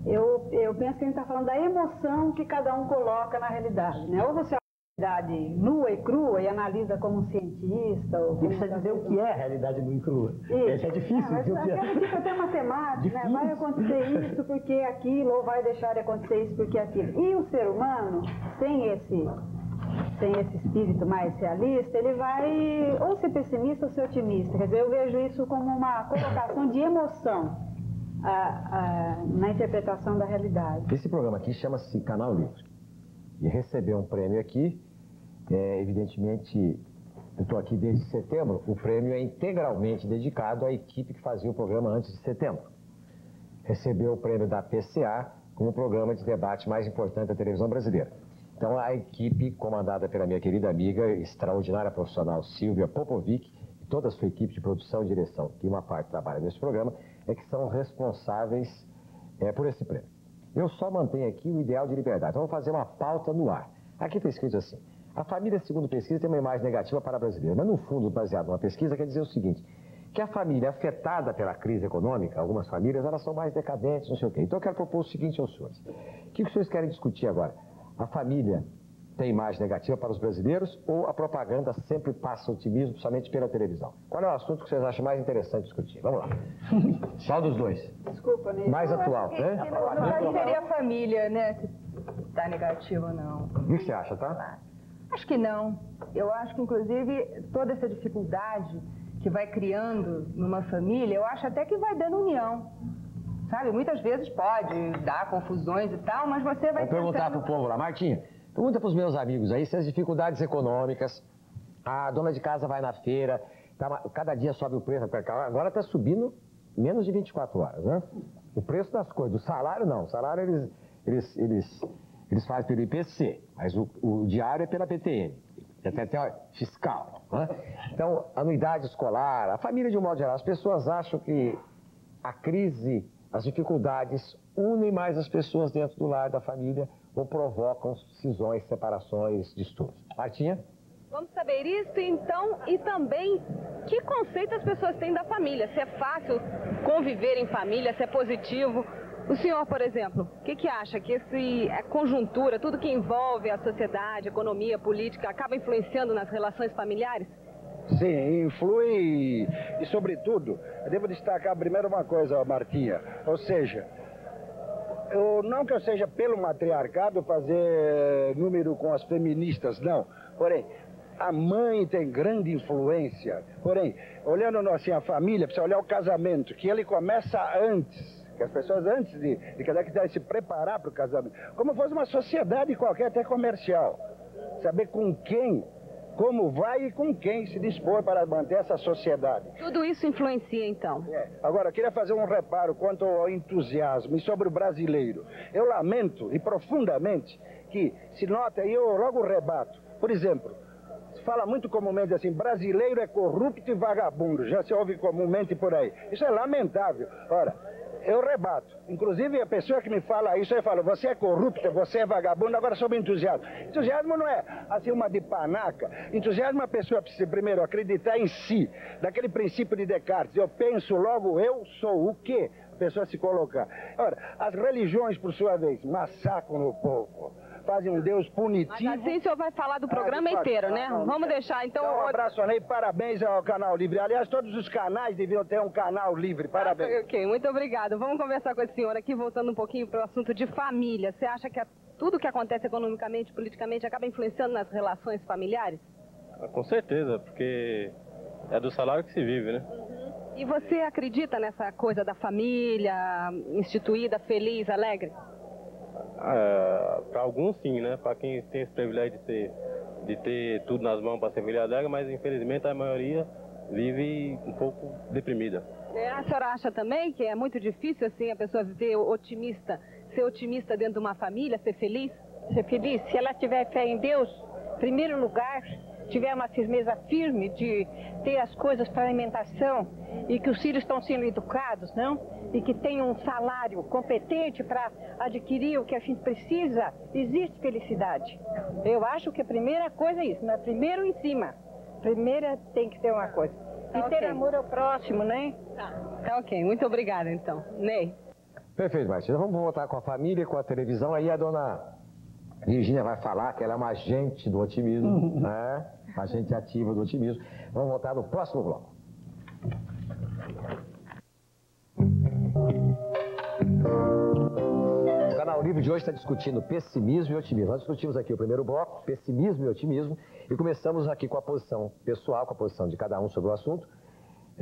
eu penso que a gente está falando da emoção que cada um coloca na realidade, né? Ou você olha a realidade nua e crua e analisa como um cientista... Ou como precisa dizer o que é a realidade nua e crua. Isso é difícil dizer o que é. Mas até matemática, né? Vai acontecer isso porque aquilo, ou vai deixar de acontecer isso porque aquilo. E o ser humano, sem esse espírito mais realista, ele vai ou ser pessimista ou ser otimista. Quer dizer, eu vejo isso como uma colocação de emoção na interpretação da realidade. Esse programa aqui chama-se Canal Livre. E recebeu um prêmio aqui, evidentemente, eu estou aqui desde setembro, o prêmio é integralmente dedicado à equipe que fazia o programa antes de setembro. Recebeu o prêmio da PCA como o programa de debate mais importante da televisão brasileira. Então, a equipe, comandada pela minha querida amiga, extraordinária profissional Silvia Popovic, e toda a sua equipe de produção e direção, que uma parte trabalha nesse programa, é que são responsáveis por esse prêmio. Eu só mantenho aqui o ideal de liberdade. Então, vou fazer uma pauta no ar. Aqui está escrito assim: a família, segundo pesquisa, tem uma imagem negativa para a brasileira. Mas, no fundo, baseado numa pesquisa, quer dizer o seguinte, que a família afetada pela crise econômica, algumas famílias, elas são mais decadentes, não sei o quê. Então, eu quero propor o seguinte aos senhores. O que os senhores querem discutir agora? A família tem imagem negativa para os brasileiros ou a propaganda sempre passa otimismo somente pela televisão? Qual é o assunto que vocês acham mais interessante discutir? Vamos lá. Qual dos dois? Desculpa, Ney. Mais atual, né? Não seria a família, né, que está negativa, não. O que você acha, tá? Acho que não. Eu acho que, inclusive, toda essa dificuldade que vai criando numa família, eu acho até que vai dando união. Sabe? Muitas vezes pode dar confusões e tal, mas você vai... Vou perguntar pro povo lá. Martinha, pergunta pros meus amigos aí se as dificuldades econômicas, a dona de casa vai na feira, cada dia sobe o preço, agora está subindo menos de 24 horas, né? O preço das coisas, do salário não. O salário eles fazem pelo IPC, mas o diário é pela PTN, até fiscal, né? Então, anuidade escolar, a família de um modo geral, as pessoas acham que a crise, as dificuldades unem mais as pessoas dentro do lar da família ou provocam cisões, separações, distúrbios. Martinha? Vamos saber isso, então, e também que conceito as pessoas têm da família. Se é fácil conviver em família, se é positivo. O senhor, por exemplo, o que acha que a conjuntura, tudo que envolve a sociedade, economia, política, acaba influenciando nas relações familiares? Sim, influi e, sobretudo, eu devo destacar primeiro uma coisa, Martinha, ou seja, não que eu seja pelo matriarcado fazer número com as feministas, não, porém, a mãe tem grande influência, porém, olhando assim a família, precisa olhar o casamento, que ele começa antes. Que as pessoas antes de cada que se preparar para o casamento, como fosse uma sociedade qualquer, até comercial, saber com quem, como vai e com quem se dispor para manter essa sociedade. Tudo isso influencia, então? Agora, eu queria fazer um reparo quanto ao entusiasmo e sobre o brasileiro. Eu lamento e profundamente que se nota, e eu logo rebato, por exemplo, se fala muito comumente assim, brasileiro é corrupto e vagabundo, já se ouve comumente por aí. Isso é lamentável. Ora, eu rebato. Inclusive, a pessoa que me fala isso, eu falo, você é corrupto, você é vagabundo, agora sobre entusiasmo. Entusiasmo não é assim uma de panaca. Entusiasmo é a pessoa precisa primeiro acreditar em si, daquele princípio de Descartes. Eu penso, logo eu sou o quê? A pessoa se colocar. Ora, as religiões, por sua vez, massacram o povo. Fazem um Deus punitivo. Mas assim o senhor vai falar do programa inteiro, né? Vamos deixar, então... Um abraço, Ney, parabéns ao Canal Livre. Aliás, todos os canais deviam ter um canal livre, parabéns. Ok, muito obrigado. Vamos conversar com esse senhor aqui, voltando um pouquinho para o assunto de família. Você acha que tudo que acontece economicamente, politicamente, acaba influenciando nas relações familiares? Com certeza, porque é do salário que se vive, né? E você acredita nessa coisa da família instituída, feliz, alegre? Para alguns sim, né? Para quem tem esse privilégio de ter tudo nas mãos para ser família alegre, mas infelizmente a maioria vive um pouco deprimida. A senhora acha também que é muito difícil assim a pessoa ser otimista dentro de uma família, ser feliz? Ser feliz, se ela tiver fé em Deus, em primeiro lugar, tiver uma firmeza firme de ter as coisas para alimentação e que os filhos estão sendo educados, não? E que tem um salário competente para adquirir o que a gente precisa, existe felicidade. Eu acho que a primeira coisa é isso, né? Primeiro em cima. Primeira tem que ter uma coisa. E ter amor ao próximo, né? Tá ok, muito obrigada então. Ney. Perfeito, Martina. Vamos voltar com a família, com a televisão. Aí a dona Virgínia vai falar que ela é uma agente do otimismo, né? Uma agente ativa do otimismo. Vamos voltar no próximo bloco. O Canal Livre de hoje está discutindo pessimismo e otimismo. Nós discutimos aqui o primeiro bloco, pessimismo e otimismo, e começamos aqui com a posição pessoal, com a posição de cada um sobre o assunto,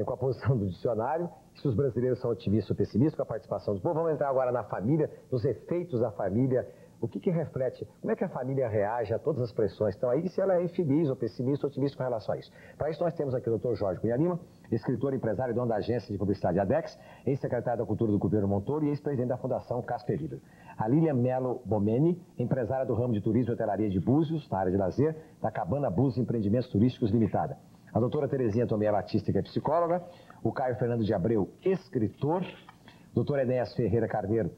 com a posição do dicionário, se os brasileiros são otimistas ou pessimistas, com a participação do povo. Vamos entrar agora na família, nos efeitos da família, o que reflete, como é que a família reage a todas as pressões que estão aí, e se ela é infeliz ou pessimista ou otimista com relação a isso. Para isso nós temos aqui o Dr. Jorge Cunha Lima, escritor, empresário e dono da agência de publicidade ADEX, ex-secretário da Cultura do governo Montoro e ex-presidente da Fundação Casper Libero. A Lilian Mello Bomeni, empresária do ramo de turismo e hotelaria de Búzios, na área de lazer, da Cabana Búzios Empreendimentos Turísticos Limitada. A doutora Terezinha Tomé Batista, que é psicóloga, o Caio Fernando de Abreu, escritor, doutor Enéas Ferreira Carneiro,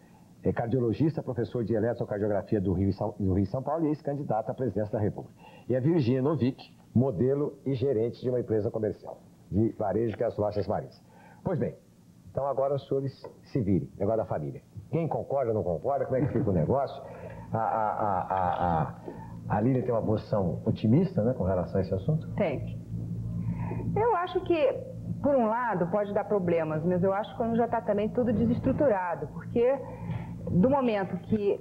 é cardiologista, professor de eletrocardiografia do Rio e São Paulo e ex-candidato à presidência da República. E a Virgínia Novick, modelo e gerente de uma empresa comercial de varejo, que é as Lojas Marins. Pois bem, então agora os senhores se virem, negócio da família. Quem concorda, não concorda, como é que fica o negócio? A Lília tem uma posição otimista, né, com relação a esse assunto? Tem. Eu acho que, por um lado, pode dar problemas, mas eu acho que quando já está também tudo desestruturado, porque do momento que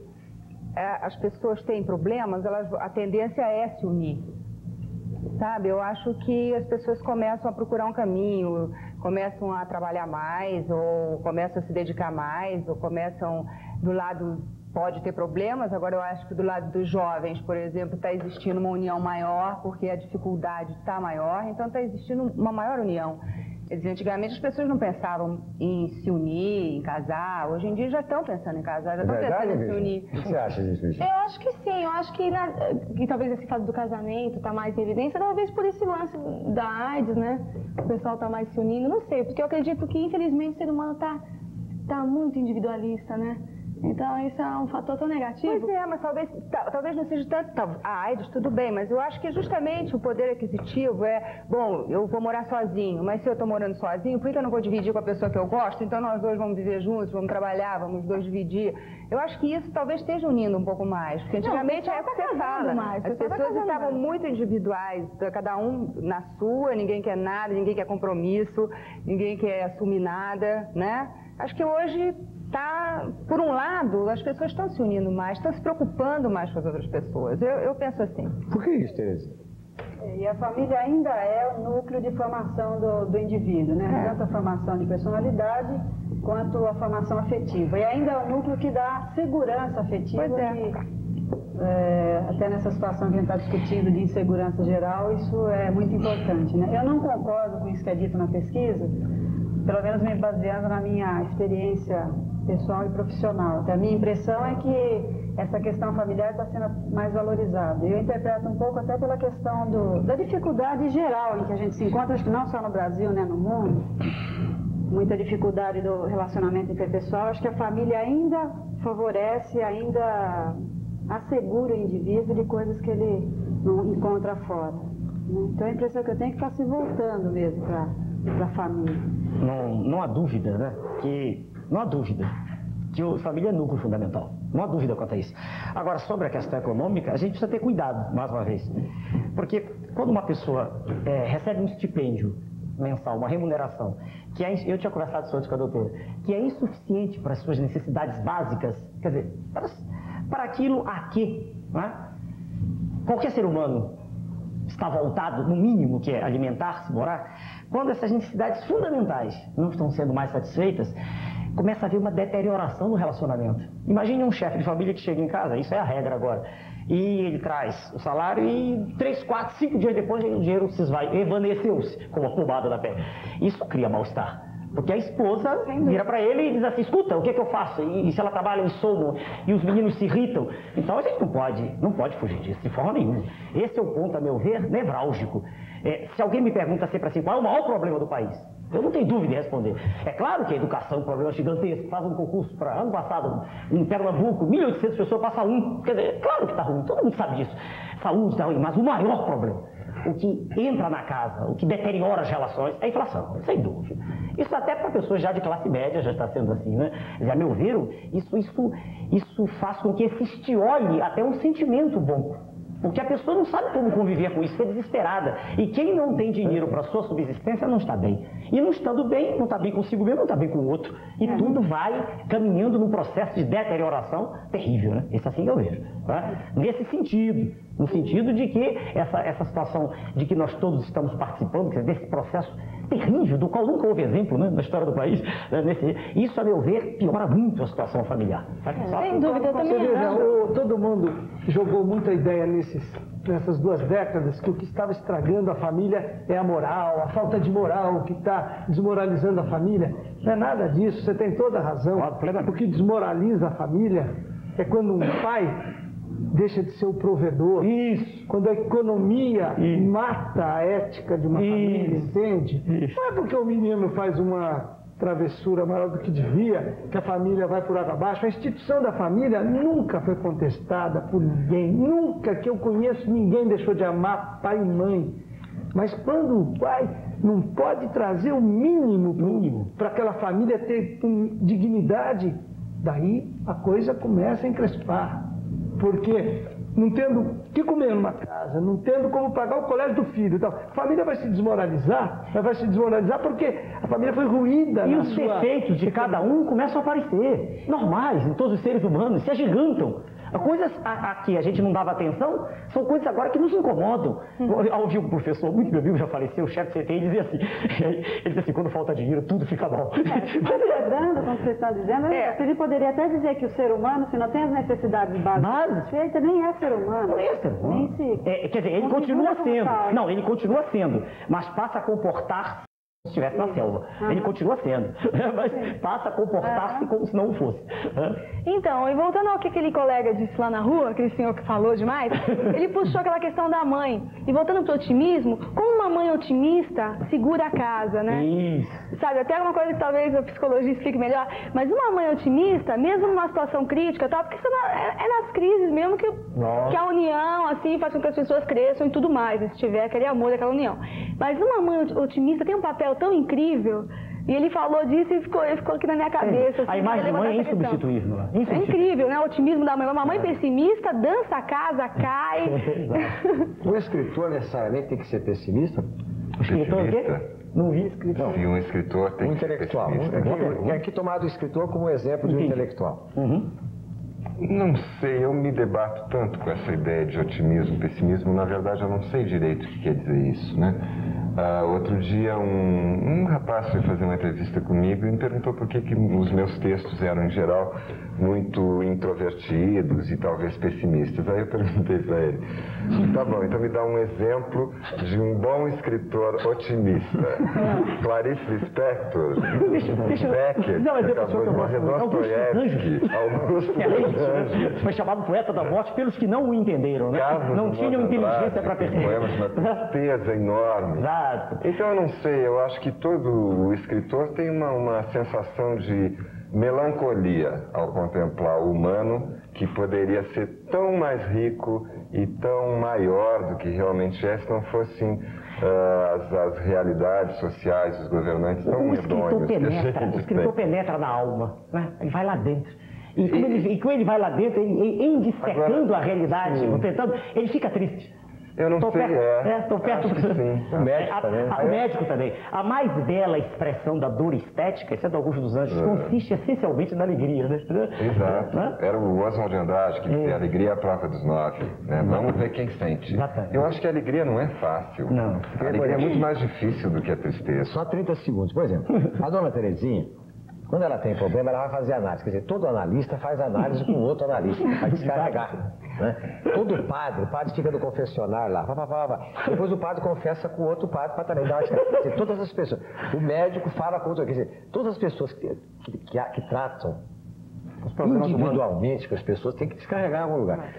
as pessoas têm problemas, a tendência é se unir, sabe? Eu acho que as pessoas começam a procurar um caminho, começam a trabalhar mais, ou começam a se dedicar mais, ou começam do lado... Pode ter problemas, agora eu acho que do lado dos jovens, por exemplo, está existindo uma união maior, porque a dificuldade está maior, então está existindo uma maior união. Quer dizer, antigamente as pessoas não pensavam em se unir, em casar, hoje em dia já estão pensando em casar, já estão pensando em se unir. O que você acha disso, Virginia? Eu acho que sim, eu acho que talvez esse fato do casamento está mais em evidência, talvez por esse lance da AIDS, né? O pessoal está mais se unindo, não sei, porque eu acredito que infelizmente o ser humano está muito individualista, né? Então, isso é um fator tão negativo. Pois é, mas talvez não seja tanto... A AIDS, tudo bem, mas eu acho que justamente o poder aquisitivo bom, eu vou morar sozinho, mas se eu estou morando sozinho, por que eu não vou dividir com a pessoa que eu gosto? Então, nós dois vamos viver juntos, vamos trabalhar, vamos dois dividir. Eu acho que isso talvez esteja unindo um pouco mais, porque antigamente é o que você fala. As pessoas estavam muito individuais, cada um na sua, ninguém quer nada, ninguém quer compromisso, ninguém quer assumir nada, né? Acho que hoje... por um lado, as pessoas estão se unindo mais, estão se preocupando mais com as outras pessoas. Eu penso assim. Por que isso, Tereza? E a família ainda é o núcleo de formação do indivíduo, né? Tanto a formação de personalidade quanto a formação afetiva. E ainda é o núcleo que dá segurança afetiva. Até nessa situação que a gente está discutindo de insegurança geral, isso é muito importante, né? Eu não concordo com isso que é dito na pesquisa, pelo menos me baseando na minha experiência pessoal e profissional. A minha impressão é que essa questão familiar está sendo mais valorizada. Eu interpreto um pouco até pela questão da dificuldade geral em que a gente se encontra, acho que não só no Brasil, né, no mundo, muita dificuldade do relacionamento interpessoal. Acho que a família ainda favorece, ainda assegura o indivíduo de coisas que ele não encontra fora, né? Então a impressão que eu tenho é que está se voltando mesmo para a família. Não há dúvida, né? Não há dúvida que a família é núcleo fundamental. Não há dúvida quanto a isso. Agora, sobre a questão econômica, a gente precisa ter cuidado, mais uma vez. Porque quando uma pessoa recebe um estipêndio mensal, uma remuneração, que eu tinha conversado isso antes com a doutora, que é insuficiente para as suas necessidades básicas, quer dizer, para aquilo a que, né? Qualquer ser humano está voltado, no mínimo, que é alimentar-se, morar. Quando essas necessidades fundamentais não estão sendo mais satisfeitas, começa a haver uma deterioração no relacionamento. Imagine um chefe de família que chega em casa, isso é a regra agora, e ele traz o salário e 3, 4, 5 dias depois o dinheiro se esvai, evaneceu-se como a pomada da pele. Isso cria mal-estar. Porque a esposa vira para ele e diz assim, escuta, o que é que eu faço? E se ela trabalha em sono e os meninos se irritam? Então a gente não pode fugir disso, de forma nenhuma. Esse é o ponto, a meu ver, nevrálgico. Se alguém me pergunta sempre assim, qual é o maior problema do país? Eu não tenho dúvida em responder. É claro que a educação é um problema gigantesco. Faz um concurso para ano passado, em Pernambuco, 1.800 pessoas passam um. Quer dizer, claro que está ruim, todo mundo sabe disso. Saúde está ruim, mas o maior problema, o que entra na casa, o que deteriora as relações, é a inflação, sem dúvida. Isso até para pessoas já de classe média já está sendo assim, né? Já me ouviram? Isso faz com que se olhe até um sentimento bom. Porque a pessoa não sabe como conviver com isso, fica desesperada. E quem não tem dinheiro para a sua subsistência não está bem. E não estando bem, não está bem consigo mesmo, não está bem com o outro. E tudo vai caminhando num processo de deterioração terrível, né? Esse assim que eu vejo. Tá? Nesse sentido, no sentido de que essa situação de que nós todos estamos participando, desse processo terrível, do qual nunca houve exemplo, né, na história do país, né, isso, a meu ver, piora muito a situação familiar. Sem dúvida, também todo mundo jogou muita ideia nessas 2 décadas que o que estava estragando a família é a moral, a falta de moral, o que está desmoralizando a família. Não é nada disso, você tem toda a razão. O que desmoraliza a família é quando um pai deixa de ser o provedor. Isso. Quando a economia mata a ética de uma família, entende? Não é porque o menino faz uma travessura maior do que devia, que a família vai por água abaixo. A instituição da família nunca foi contestada por ninguém. Nunca que eu conheço ninguém deixou de amar pai e mãe. Mas quando o pai não pode trazer o mínimo para aquela família ter dignidade, daí a coisa começa a encrespar. Porque não tendo o que comer numa casa, não tendo como pagar o colégio do filho e tal. A família vai se desmoralizar, porque a família foi ruída. E os defeitos de cada um começam a aparecer, normais em todos os seres humanos, se agigantam. Coisas a que a gente não dava atenção são coisas agora que nos incomodam. Eu ouvi um professor, muito meu amigo, já faleceu, o chefe do CT, ele dizia assim, quando falta dinheiro, tudo fica bom. Lembrando, como você está dizendo, ele poderia até dizer que o ser humano, se não tem as necessidades básicas feitas, nem é ser humano. Não é ser humano. Quer dizer, ele continua sendo. Não, ele continua sendo, mas passa a comportar-se se estivesse na selva. Ele continua sendo, mas passa a comportar-se como se não fosse. Então, e voltando ao que aquele colega disse lá na rua, aquele senhor que falou demais, ele puxou aquela questão da mãe. E voltando para o otimismo, como uma mãe otimista segura a casa, né? Isso. Sabe, até uma coisa que talvez a psicologia explique melhor, mas uma mãe otimista, mesmo numa situação crítica, tá? Porque isso é nas crises mesmo que a união, assim, faz com que as pessoas cresçam e tudo mais, se tiver aquele amor daquela união. Mas uma mãe otimista tem um papel tão incrível, e ele falou disso e ficou aqui na minha cabeça. Assim, a imagem de mãe é insubstituível. É incrível, né? O otimismo da mãe. Uma mãe pessimista dança a casa, cai. O escritor necessariamente tem que ser pessimista? O escritor o quê? Não vi escritor. Sim, um escritor tem que ser intelectual. É aqui tomado o escritor como exemplo de um intelectual. Não sei, eu me debato tanto com essa ideia de otimismo, pessimismo. Na verdade, eu não sei direito o que quer dizer isso, né? Outro dia, um rapaz foi fazer uma entrevista comigo e me perguntou por que os meus textos eram, em geral, muito introvertidos e talvez pessimistas. Aí eu perguntei para ele, tá bom, então me dá um exemplo de um bom escritor otimista. Clarice Lispector, Beckett, acabou de morrer, Dostoiévski, Augusto Range. Foi chamado poeta da morte pelos que não o entenderam, né? Não tinham inteligência para perceber. Poemas de uma tristeza enorme. Então eu não sei, eu acho que todo escritor tem uma sensação de melancolia ao contemplar o humano, que poderia ser tão mais rico e tão maior do que realmente é se não fossem as realidades sociais dos governantes tão medonhos. O escritor penetra na alma, né? Ele vai lá dentro. E como ele vai lá dentro, em dissecando a realidade, ele fica triste. Eu não sei, Estou perto do... Sim. O médico também. O médico também. A mais bela expressão da dor estética, isso é do Augusto dos Anjos, consiste essencialmente na alegria, né? Exato. Era o Oswald de Andrade que dizia, alegria é a prova dos 9. Né? Vamos ver quem sente. Exatamente. Eu acho que a alegria não é fácil. Não. A alegria é muito mais difícil do que a tristeza. Só 30 segundos. Por exemplo, a dona Terezinha, quando ela tem problema, ela vai fazer análise. Quer dizer, todo analista faz análise com outro analista, para descarregar. Né? Todo padre, o padre fica no confessionário lá, depois o padre confessa com outro padre para também dar uma descarga. Quer dizer, todas as pessoas. O médico fala com outro. Quer dizer, todas as pessoas que tratam individualmente com as pessoas têm que descarregar em algum lugar.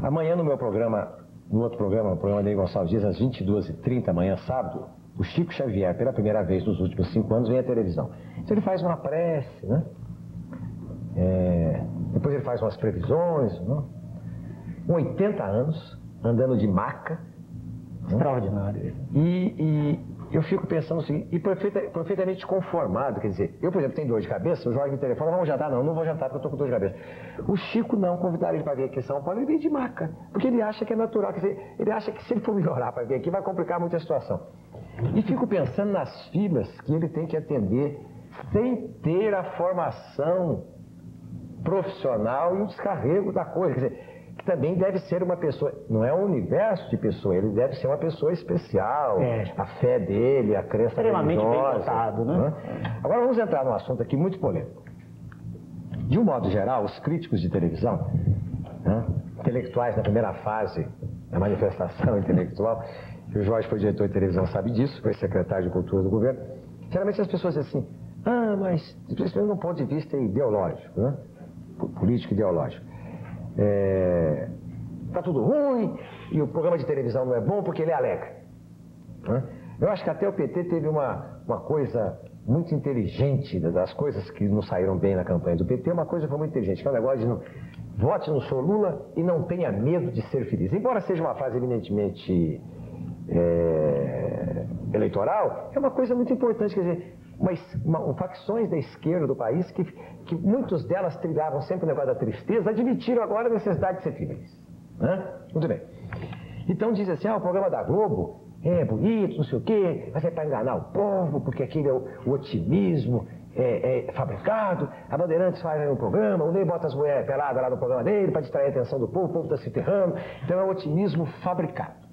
Amanhã no meu programa, no outro programa, no programa Ney Gonçalves Dias, às 22h30, amanhã, sábado, o Chico Xavier, pela primeira vez nos últimos 5 anos, vem à televisão. Então ele faz uma prece, né? Depois ele faz umas previsões, né? Com 80 anos, andando de maca. Extraordinário. E eu fico pensando assim, e perfeitamente conformado, quer dizer, eu, por exemplo, tenho dor de cabeça, o Jorge me telefona, vamos jantar? Não vou jantar porque eu estou com dor de cabeça. O Chico não, convidaram ele para vir aqui em São Paulo, ele vem de maca, porque ele acha que é natural, quer dizer, ele acha que se ele for melhorar para vir aqui, vai complicar muito a situação. E fico pensando nas filas que ele tem que atender sem ter a formação profissional e o descarrego da coisa, quer dizer, que também deve ser uma pessoa, não é um universo de pessoa, ele deve ser uma pessoa especial, a fé dele, a crença extremamente religiosa, bem dotado, né? Agora vamos entrar num assunto aqui muito polêmico. De um modo geral, os críticos de televisão, né, intelectuais na primeira fase da manifestação intelectual, o Jorge foi diretor de televisão, sabe disso, foi secretário de cultura do governo, geralmente as pessoas dizem assim, mas principalmente de um ponto de vista ideológico, né, político ideológico. Tá tudo ruim e o programa de televisão não é bom porque ele é alegre. Eu acho que até o PT teve uma coisa muito inteligente, das coisas que não saíram bem na campanha do PT, uma coisa foi muito inteligente, que é o negócio de vote no Sr. Lula e não tenha medo de ser feliz. Embora seja uma fase eminentemente eleitoral, é uma coisa muito importante, quer dizer, facções da esquerda do país que muitos delas trilhavam sempre o negócio da tristeza, admitiram agora a necessidade de ser feliz. Muito bem. Então diz assim, o programa da Globo é bonito, não sei o quê, mas é para enganar o povo, porque aquele é o otimismo fabricado. A Bandeirantes faz aí um programa, o Ney bota as mulheres peladas lá no programa dele para distrair a atenção do povo está se ferrando. Então é o otimismo fabricado.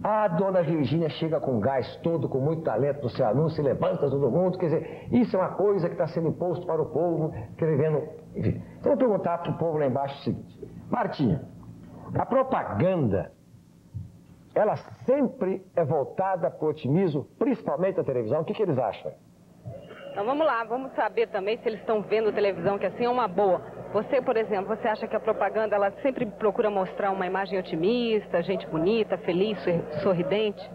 A dona Virgínia chega com gás todo, com muito talento no seu anúncio, e levanta todo mundo. Quer dizer, isso é uma coisa que está sendo imposto para o povo, escrevendo. Enfim. Então eu vou perguntar para o povo lá embaixo o seguinte: Martinha, a propaganda, ela sempre é voltada para o otimismo, principalmente a televisão. O que eles acham? Então vamos lá, vamos saber também se eles estão vendo televisão, que assim é uma boa. Você, por exemplo, você acha que a propaganda, ela sempre procura mostrar uma imagem otimista, gente bonita, feliz, sorridente?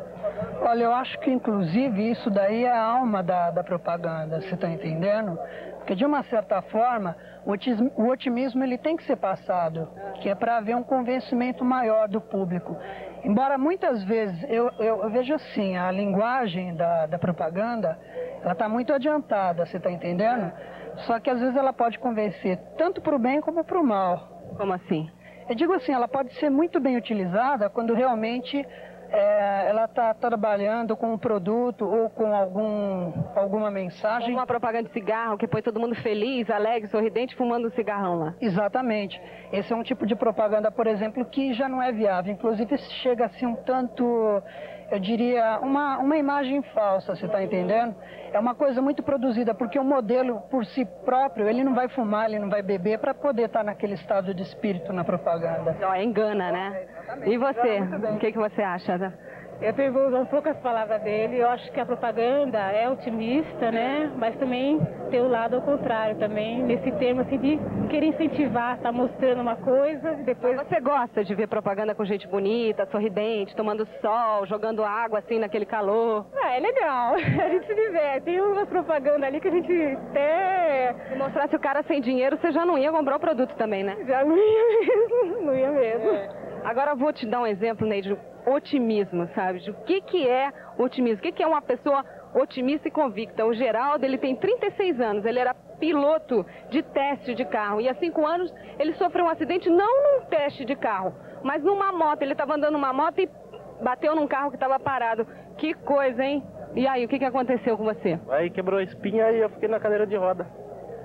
Olha, eu acho que inclusive isso daí é a alma da propaganda, você está entendendo? Porque de uma certa forma, o otimismo ele tem que ser passado, que é para haver um convencimento maior do público. Embora muitas vezes, eu vejo assim, a linguagem da propaganda, ela está muito adiantada, você está entendendo? Só que às vezes ela pode convencer tanto para o bem como para o mal. Como assim? Eu digo assim, ela pode ser muito bem utilizada quando realmente ela está trabalhando com um produto ou com alguma mensagem. Como uma propaganda de cigarro que põe todo mundo feliz, alegre, sorridente, fumando um cigarrão lá. Exatamente. Esse é um tipo de propaganda, por exemplo, que já não é viável. Inclusive chega assim um tanto, eu diria, uma imagem falsa, você está entendendo? É uma coisa muito produzida, porque o modelo por si próprio, ele não vai fumar, ele não vai beber para poder estar naquele estado de espírito na propaganda. Não, engana, né? E você? O que você acha? Eu tenho um pouco as palavras dele. Eu acho que a propaganda é otimista, né? Mas também tem o lado ao contrário também, nesse termo assim de querer incentivar, tá mostrando uma coisa e depois... Mas você gosta de ver propaganda com gente bonita, sorridente, tomando sol, jogando água assim naquele calor? Ah, é legal. A gente se diverte. Tem uma propaganda ali que a gente até... Se mostrasse o cara sem dinheiro, você já não ia comprar o produto também, né? Já não ia mesmo. Não ia mesmo. Agora eu vou te dar um exemplo, Ney, de otimismo, sabe? De o que é otimismo? O que é uma pessoa otimista e convicta? O Geraldo, ele tem 36 anos, ele era piloto de teste de carro e há 5 anos ele sofreu um acidente, não num teste de carro, mas numa moto. Ele estava andando numa moto e bateu num carro que estava parado. Que coisa, hein? E aí, o que aconteceu com você? Aí quebrou a espinha e eu fiquei na cadeira de roda.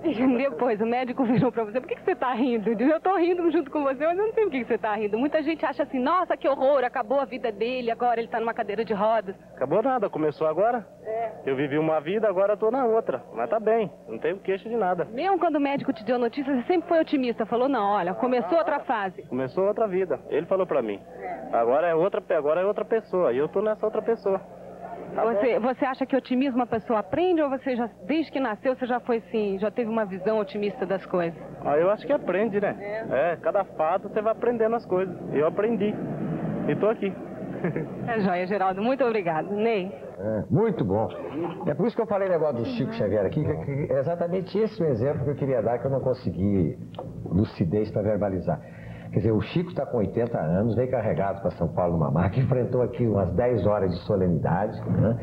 E depois o médico virou pra você: por que você tá rindo? Eu tô rindo junto com você, mas eu não sei por que você tá rindo. Muita gente acha assim: nossa, que horror, acabou a vida dele, agora ele tá numa cadeira de rodas. Acabou nada, começou agora. Eu vivi uma vida, agora eu tô na outra. Mas tá bem, não tenho queixa de nada. Mesmo quando o médico te deu notícia, você sempre foi otimista, falou: não, olha, começou outra fase. Começou outra vida, ele falou pra mim. Agora é outra pessoa, e eu tô nessa outra pessoa. Você acha que otimismo a pessoa aprende, ou você já, desde que nasceu, você já foi assim, já teve uma visão otimista das coisas? Eu acho que aprende, né? Cada fato você vai aprendendo as coisas. Eu aprendi. E tô aqui. É jóia, Geraldo. Muito obrigado. Ney? Muito bom. É por isso que eu falei o negócio do Chico Xavier aqui, que é exatamente esse o exemplo que eu queria dar, que eu não consegui lucidez para verbalizar. Quer dizer, o Chico está com 80 anos, veio carregado para São Paulo numa maca, enfrentou aqui umas 10 horas de solenidade, né?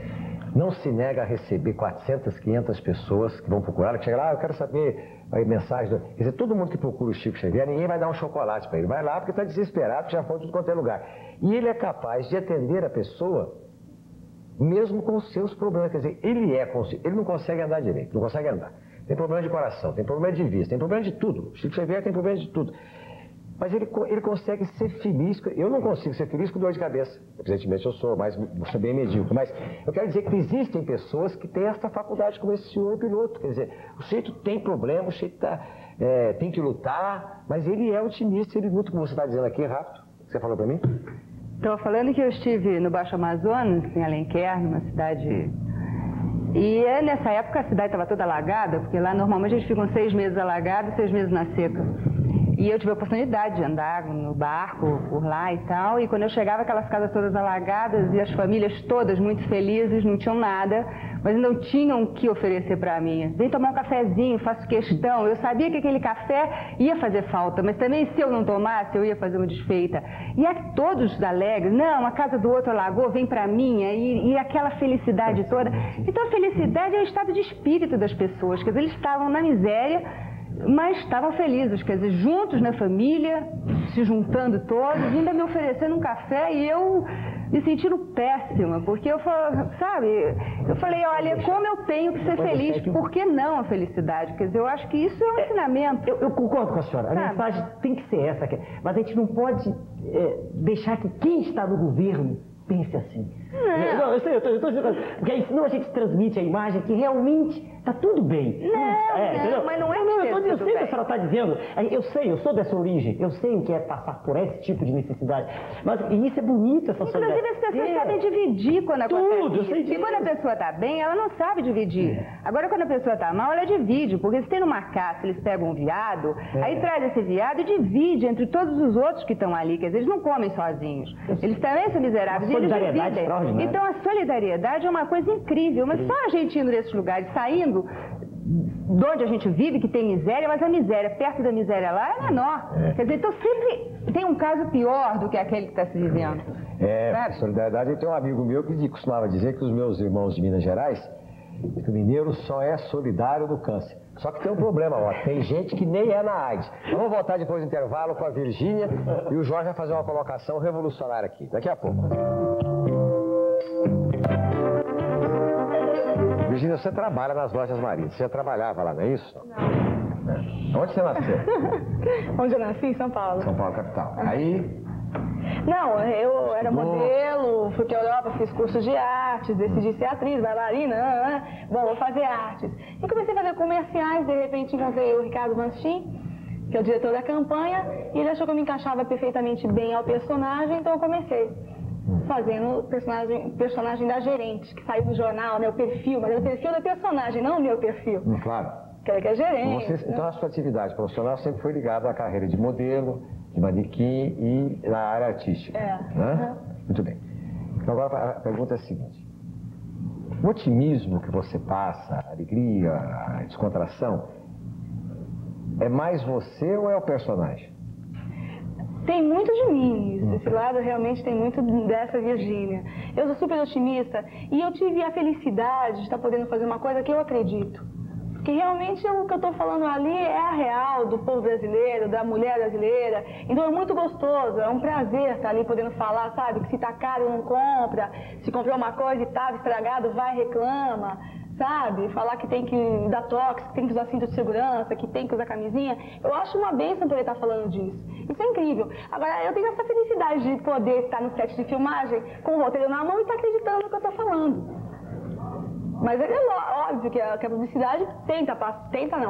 Não se nega a receber 400, 500 pessoas que vão procurar, que chega lá, eu quero saber a mensagem. Quer dizer, todo mundo que procura o Chico Xavier, ninguém vai dar um chocolate para ele. Vai lá porque está desesperado, já foi tudo quanto é lugar. E ele é capaz de atender a pessoa mesmo com os seus problemas. Quer dizer, ele não consegue andar direito, não consegue andar. Tem problema de coração, tem problema de vista, tem problema de tudo. O Chico Xavier tem problema de tudo. Mas ele consegue ser feliz. Eu não consigo ser feliz com dor de cabeça. Evidentemente eu sou bem medíocre. Mas eu quero dizer que existem pessoas que têm essa faculdade como esse senhor piloto. Quer dizer, o sujeito tem problema, o sujeito tem que lutar, mas ele é otimista, ele luta, como você está dizendo aqui, rápido. Você falou para mim? Estou falando que eu estive no Baixo Amazonas, em Alenquer, numa cidade... E nessa época a cidade estava toda alagada, porque lá normalmente eles ficam 6 meses alagados e 6 meses na seca. E eu tive a oportunidade de andar no barco por lá e tal, e quando eu chegava, aquelas casas todas alagadas e as famílias todas muito felizes, não tinham nada, mas não tinham o que oferecer para mim. Vem tomar um cafezinho, faço questão. Eu sabia que aquele café ia fazer falta, mas também se eu não tomasse, eu ia fazer uma desfeita. E todos alegres: não, a casa do outro alagou, vem para minha, e aquela felicidade toda. Então a felicidade é o estado de espírito das pessoas, quer dizer, eles estavam na miséria, mas estavam felizes, quer dizer, juntos na família, se juntando todos, ainda me oferecendo um café e eu me sentindo péssima, porque eu falei, olha, como eu tenho que ser feliz, por que não a felicidade? Quer dizer, eu acho que isso é um ensinamento. Eu concordo com a senhora, a mensagem tem que ser essa, mas a gente não pode deixar que quem está no governo pense assim. Não, eu sei, eu tô jogando. Porque aí, senão a gente transmite a imagem que realmente está tudo bem. Não, mas não é eu sei o que a senhora está dizendo. Eu sei, eu sou dessa origem. Eu sei o que é passar por esse tipo de necessidade. Mas e isso é bonito, essa solidariedade. Inclusive, as pessoas sabem dividir quando acontece eu sei isso. E quando a pessoa está bem, ela não sabe dividir. Agora, quando a pessoa está mal, ela divide. Porque se tem numa caça, eles pegam um veado, aí traz esse veado e divide entre todos os outros que estão ali. Quer dizer, eles não comem sozinhos. Eles também são miseráveis e eles dividem. Então, a solidariedade é uma coisa incrível. Mas só a gente indo nesses lugares, saindo de onde a gente vive, que tem miséria, mas a miséria perto da miséria lá é menor. Quer dizer, então sempre tem um caso pior do que aquele que está se vivendo. Solidariedade. Eu tenho um amigo meu que costumava dizer que os meus irmãos de Minas Gerais, que o mineiro só é solidário no câncer. Só que tem um problema, tem gente que nem é na AIDS. Vamos voltar depois do intervalo com a Virgínia e o Jorge vai fazer uma colocação revolucionária aqui, daqui a pouco. Virgínia, você trabalha nas lojas Marisa. Você já trabalhava lá, não é isso? Não. Onde você nasceu? Onde eu nasci? Em São Paulo. São Paulo, capital. Aí? Não, eu era modelo, fui para a Europa, fiz curso de artes, decidi ser atriz, bailarina, bom, vou fazer artes. E comecei a fazer comerciais, de repente encontrei o Ricardo Vanchin, que é o diretor da campanha, e ele achou que eu me encaixava perfeitamente bem ao personagem, então eu comecei fazendo personagem da gerente, que saiu no jornal, meu perfil, mas é o perfil da personagem, não o meu perfil. Claro. Que é gerente. Então a sua atividade profissional sempre foi ligada à carreira de modelo, de manequim e na área artística. Né? Muito bem. Então agora a pergunta é a seguinte. O otimismo que você passa, a alegria, a descontração, é mais você ou é o personagem? Tem muito de mim isso. Esse lado realmente tem muito dessa Virgínia. Eu sou super otimista e eu tive a felicidade de estar podendo fazer uma coisa que eu acredito. Porque realmente o que eu estou falando ali é a real do povo brasileiro, da mulher brasileira. Então é muito gostoso, é um prazer estar ali podendo falar, sabe? Que se tá caro não compra, se comprou uma coisa e estava estragado, vai e reclama, sabe? Falar que tem que dar toque, que tem que usar cinto de segurança, que tem que usar camisinha. Eu acho uma bênção poder estar falando disso. Isso é incrível. Agora, eu tenho essa felicidade de poder estar no set de filmagem com o roteiro na mão e estar acreditando no que eu estou falando. Mas é óbvio que a publicidade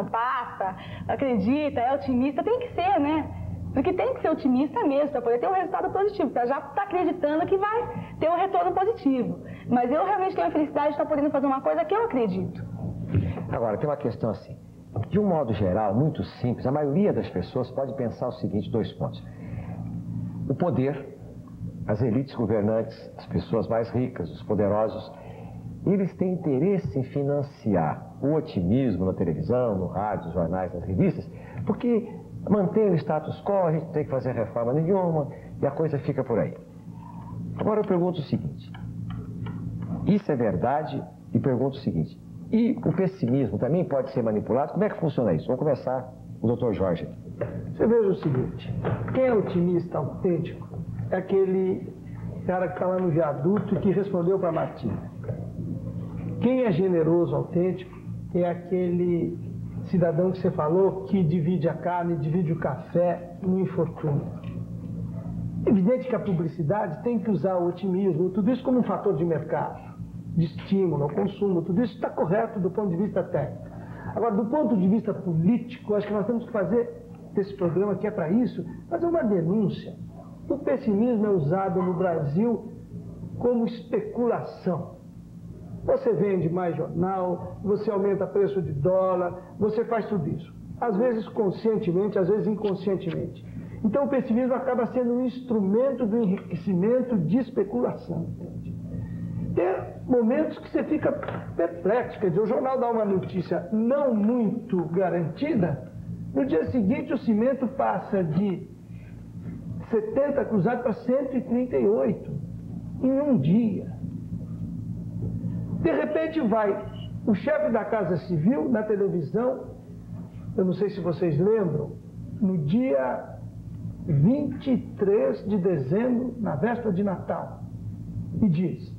passa, acredita, é otimista, tem que ser, né? Porque tem que ser otimista mesmo, para poder ter um resultado positivo, para já estar acreditando que vai ter um retorno positivo. Mas eu realmente tenho a felicidade de estar podendo fazer uma coisa que eu acredito. Agora, tem uma questão assim. De um modo geral, muito simples, a maioria das pessoas pode pensar o seguinte, 2 pontos. O poder, as elites governantes, as pessoas mais ricas, os poderosos, eles têm interesse em financiar o otimismo na televisão, no rádio, nos jornais, nas revistas, porque manter o status quo, a gente não tem que fazer reforma nenhuma e a coisa fica por aí. Agora eu pergunto o seguinte, isso é verdade? E pergunto o seguinte, e o pessimismo também pode ser manipulado? Como é que funciona isso? Vamos começar com o Dr. Jorge. Você veja o seguinte, quem é otimista autêntico é aquele cara que está lá no viaduto e que respondeu para a Martina. Quem é generoso, autêntico, é aquele cidadão que você falou que divide a carne, divide o café no infortúnio. É evidente que a publicidade tem que usar o otimismo, tudo isso como um fator de mercado, de estímulo ao consumo, tudo isso está correto do ponto de vista técnico. Agora, do ponto de vista político, acho que nós temos que fazer, desse programa que é para isso, fazer uma denúncia. O pessimismo é usado no Brasil como especulação. Você vende mais jornal, você aumenta o preço de dólar, você faz tudo isso. Às vezes conscientemente, às vezes inconscientemente. Então o pessimismo acaba sendo um instrumento do enriquecimento de especulação. Entende? Tem momentos que você fica perplexo, quer dizer, o jornal dá uma notícia não muito garantida, no dia seguinte o cimento passa de 70 cruzados para 138 em um dia. De repente vai o chefe da Casa Civil na televisão eu não sei se vocês lembram, no dia 23 de dezembro, na véspera de Natal, e diz: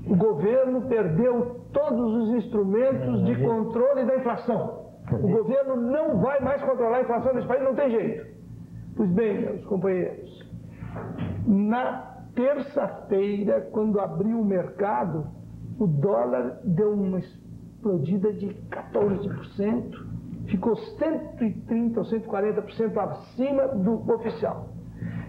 o governo perdeu todos os instrumentos de controle da inflação. O governo não vai mais controlar a inflação nesse país, não tem jeito. Pois bem, meus companheiros, na terça-feira, quando abriu o mercado, o dólar deu uma explodida de 14%, ficou 130% ou 140% acima do oficial.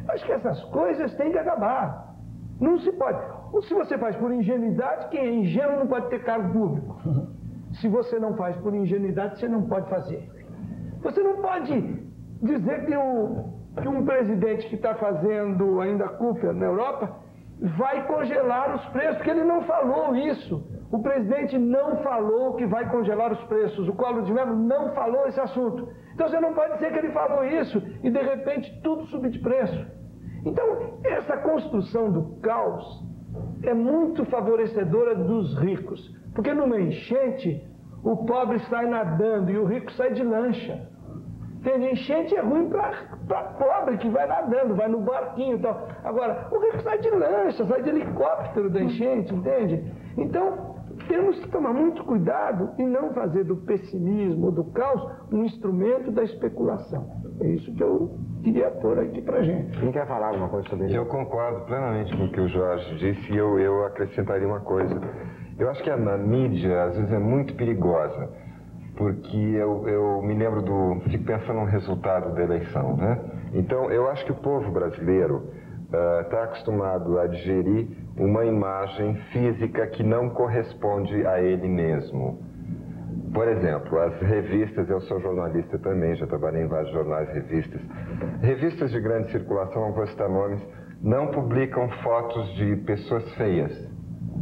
Acho que essas coisas têm que acabar. Não se pode. Ou se você faz por ingenuidade, quem é ingênuo não pode ter cargo público. Se você não faz por ingenuidade, você não pode fazer. Você não pode dizer que um presidente que está fazendo ainda Cooper na Europa vai congelar os preços, porque ele não falou isso. O presidente não falou que vai congelar os preços. O Collor de Mello não falou esse assunto. Então você não pode dizer que ele falou isso e de repente tudo subir de preço. Então essa construção do caos é muito favorecedora dos ricos. Porque numa enchente o pobre sai nadando e o rico sai de lancha. Entende? Enchente é ruim para pobre que vai nadando, vai no barquinho e tal. Agora, o rico sai de lancha, sai de helicóptero da enchente, entende? Então, temos que tomar muito cuidado e não fazer do pessimismo ou do caos um instrumento da especulação. É isso que eu queria pôr aqui pra gente. Quem quer falar alguma coisa sobre isso? Eu concordo plenamente com o que o Jorge disse e eu acrescentaria uma coisa. Eu acho que a mídia, às vezes, é muito perigosa. Porque eu me lembro fico pensando no resultado da eleição, né? Então, eu acho que o povo brasileiro está acostumado a digerir uma imagem física que não corresponde a ele mesmo. Por exemplo, as revistas, eu sou jornalista também, já trabalhei em vários jornais e revistas. Revistas de grande circulação, não vou citar nomes, não publicam fotos de pessoas feias,